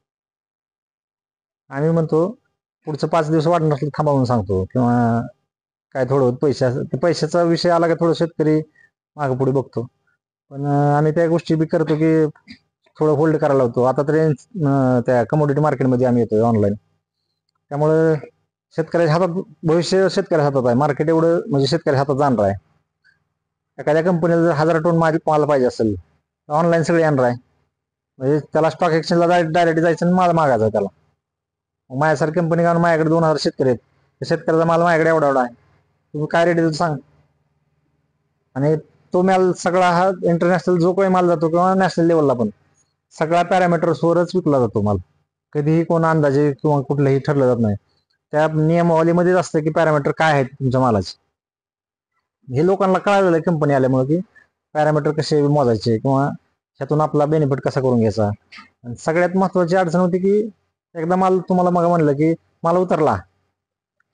आम्ही म्हणतो पुढचं 5 दिवस वाढणार असलं थांबा म्हणून सांगतो, किंवा काय थोडं पैशाचा विषय आला का थोडं शेतकरी मागं पुढे बघतो. पण आम्ही त्या गोष्टी बी करतो की थोडं होल्ड करायला लावतो. आता तरी त्या कमोडिटी मार्केटमध्ये आम्ही येतोय ऑनलाईन, त्यामुळे शेतकऱ्याच्या हातात भविष्य शेतकऱ्याच्या हातात आहे. मार्केट एवढं म्हणजे शेतकऱ्याच्या हातात जाणार आहे. एखाद्या कंपनीला जर 1000 टन माल पाहिजे असेल तर ऑनलाईन सगळे येणार आहे. म्हणजे त्याला स्टॉक एक्सचेंजला डायरेक्ट जायचं आणि माल मागायचा आहे त्याला. माझ्यासारखी कंपनी कारण माझ्याकडे 2000 शेतकरी आहेत, शेतकऱ्याचा माल माझ्याकडे एवढा आहे, तुम्ही काय रेट देतो सांग. आणि तो माल सगळा हा इंटरनॅशनल जो काही माल जातो किंवा नॅशनल लेवलला पण सगळ्या पॅरामीटर्सवरच विकला जातो माल. कधीही कोण अंदाजे किंवा कुठलंही ठरलं जात नाही. त्या नियमावलीमध्येच असतं की पॅरामीटर काय आहेत तुमच्या मालाचे. हे लोकांना कळालेलं आहे कंपनी आल्यामुळे की पॅरामीटर कसे मोजायचे किंवा ह्यातून आपला बेनिफिट कसा करून घ्यायचा. आणि सगळ्यात महत्वाची अडचण होती की एकदा माल तुम्हाला मग म्हणलं की माल उतरला,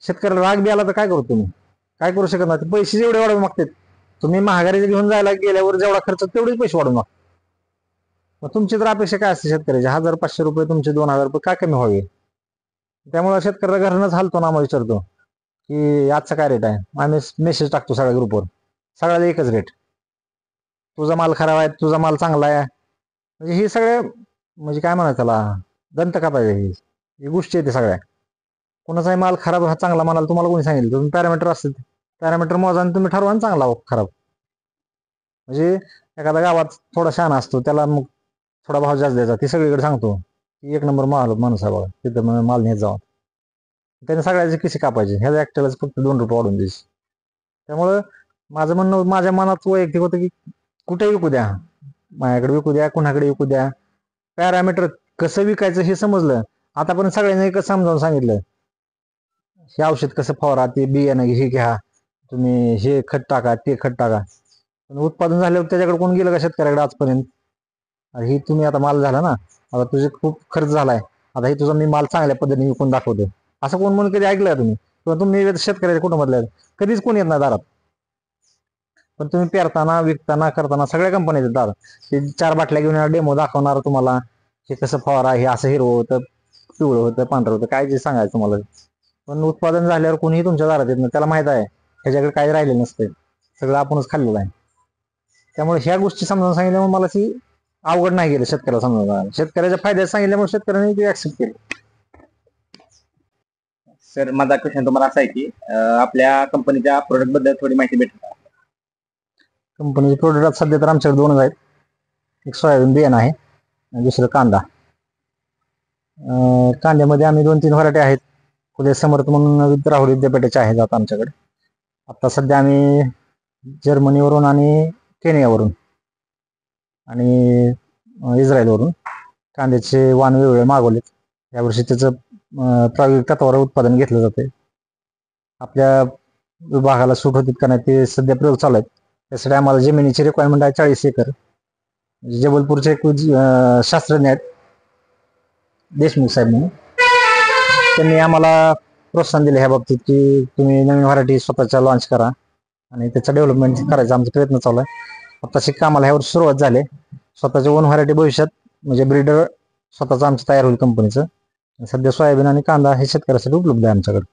शेतकऱ्याला राग बी आला तर काय करू, तुम्ही काय करू शकत नाही. पैसे जेवढे वाढवून मागतात, तुम्ही महागारी घेऊन जायला गेल्यावर जेवढा खर्च तेवढेच पैसे वाढवून मागतात. मग तुमची तर अपेक्षा काय असते शेतकऱ्याची, 1500 रुपये तुमचे 2000 रुपये काय कमी व्हावे. त्यामुळे शेतकऱ्याला घरनंच हालतो ना, आम्हाला विचारतो की आजचा काय रेट आहे. आम्ही मेसेज टाकतो सगळ्या ग्रुपवर, सगळ्याला एकच रेट, तुझा माल खराब आहे, तुझा माल चांगला आहे. म्हणजे हे सगळे म्हणजे काय म्हणायचं त्याला दंत पाहिजे ही गोष्टी येते सगळ्या. कोणाचाही माल खराब हा चांगला म्हणाल तुम्हाला कोणी सांगितलं, तुम्ही पॅरामीटर असतील पॅरामीटर मोजा आणि तुम्ही ठरवा चांगला खराब. म्हणजे एखाद्या गावात थोडा शहाणा असतो, त्याला मग थोडा भाव जास्त द्यायचा, ती सगळीकडे सांगतो की 1 नंबर माणूस आहे बघा, तिथं माल नेत जावा. त्याने सगळ्याचे किसे कापायचे, ह्या ऍक्टरलाच फक्त 2 रुपये वाढून द्यायचे. त्यामुळं माझं म्हणणं माझ्या मनात वैयक्तिक होतं की कुठे विकू द्या, माझ्याकडे विकू द्या, कुणाकडे विकू द्या, पॅरामीटर कसं विकायचं हे समजलं. आतापर्यंत सगळ्यांनी एकच समजावून सांगितलं, हे औषध कसं फवारा, ते बियाणं हे घ्या, तुम्ही हे खत टाका, ते खत टाका. पण उत्पादन झाल्यावर त्याच्याकडे कोण गेलं का शेतकऱ्याकडे आजपर्यंत. ही तुम्ही आता माल झाला ना, आता तुझे खूप खर्च झालाय, आता हे तुझा मी माल चांगल्या पद्धतीने विकून दाखवतो, असं कोण म्हणून कधी ऐकलं तुम्ही, किंवा तुम्ही शेतकऱ्याच्या कुटुंबातल्या कधीच कोण येत नाही दारात. पण तुम्ही पेरताना विकताना करताना सगळ्या कंपन्या येतात दारात. ते 4 बाटल्या घेऊन डेमो दाखवणार तुम्हाला, हे कसं फवारा, हे असं हिरवं होतं, पिवळं होतं, पांढरं होतं, काय जे सांगायचं तुम्हाला. पण उत्पादन झाल्यावर कोणीही तुमच्या दारात येत नाही, त्याला माहित आहे ह्याच्याकडे काय राहिलेलं नसतं, सगळं आपणच खाल्लेलं आहे. त्यामुळे ह्या गोष्टी समजावून सांगितल्यामुळे मला ती अवघड नाही गेलं शेतकऱ्याला समजावून. शेतकऱ्याच्या फायद्यात सांगितल्यामुळे शेतकऱ्यांनी ते ऍक्सेप्ट केलं. सर, माझा क्वेश्चन तुम्हाला असा आहे की आपल्या कंपनीच्या प्रोडक्ट बद्दल थोडी माहिती भेटेल का? कंपनीचे प्रोडक्ट सध्या तर आमच्याकडे 2च आहेत, एक सोयाबीन बियाणं आहे आणि दुसरं कांदा. कांद्यामध्ये आम्ही 2-3 व्हरायटी आहेत. उदय समर्थ म्हणून राहुल विद्यापीठाचे आहेत आता आमच्याकडे. आता सध्या आम्ही जर्मनीवरून आणि केनियावरून आणि इस्रायलवरून कांद्याचे वाण वेगवेगळे मागवलेत. यावर्षी त्याचं प्रायोगिक तत्वावर उत्पादन घेतलं जाते. आपल्या विभागाला सूट होतील का नाही ते सध्या प्रयोग चालू आहेत. त्यासाठी आम्हाला जमिनीची रिक्वायरमेंट आहे 40 एकर. जबलपूरचे एक शास्त्रज्ञ आहेत देशमुख साहेब म्हणून, त्यांनी आम्हाला प्रोत्साहन दिले ह्या बाबतीत की तुम्ही नवीन व्हरायटी स्वतःच्या लॉन्च करा आणि त्याचा डेव्हलपमेंट करायचा आमचा प्रयत्न चालू आहे. आताशी कामाला ह्यावर सुरुवात झाली. स्वतःचे ओन व्हरायटी भविष्यात म्हणजे ब्रीडर स्वतःचं आमचं तयार होईल कंपनीचं. सध्या सोयाबीन आणि कांदा हे शेतकऱ्यासाठी उपलब्ध आहे आमच्याकडे.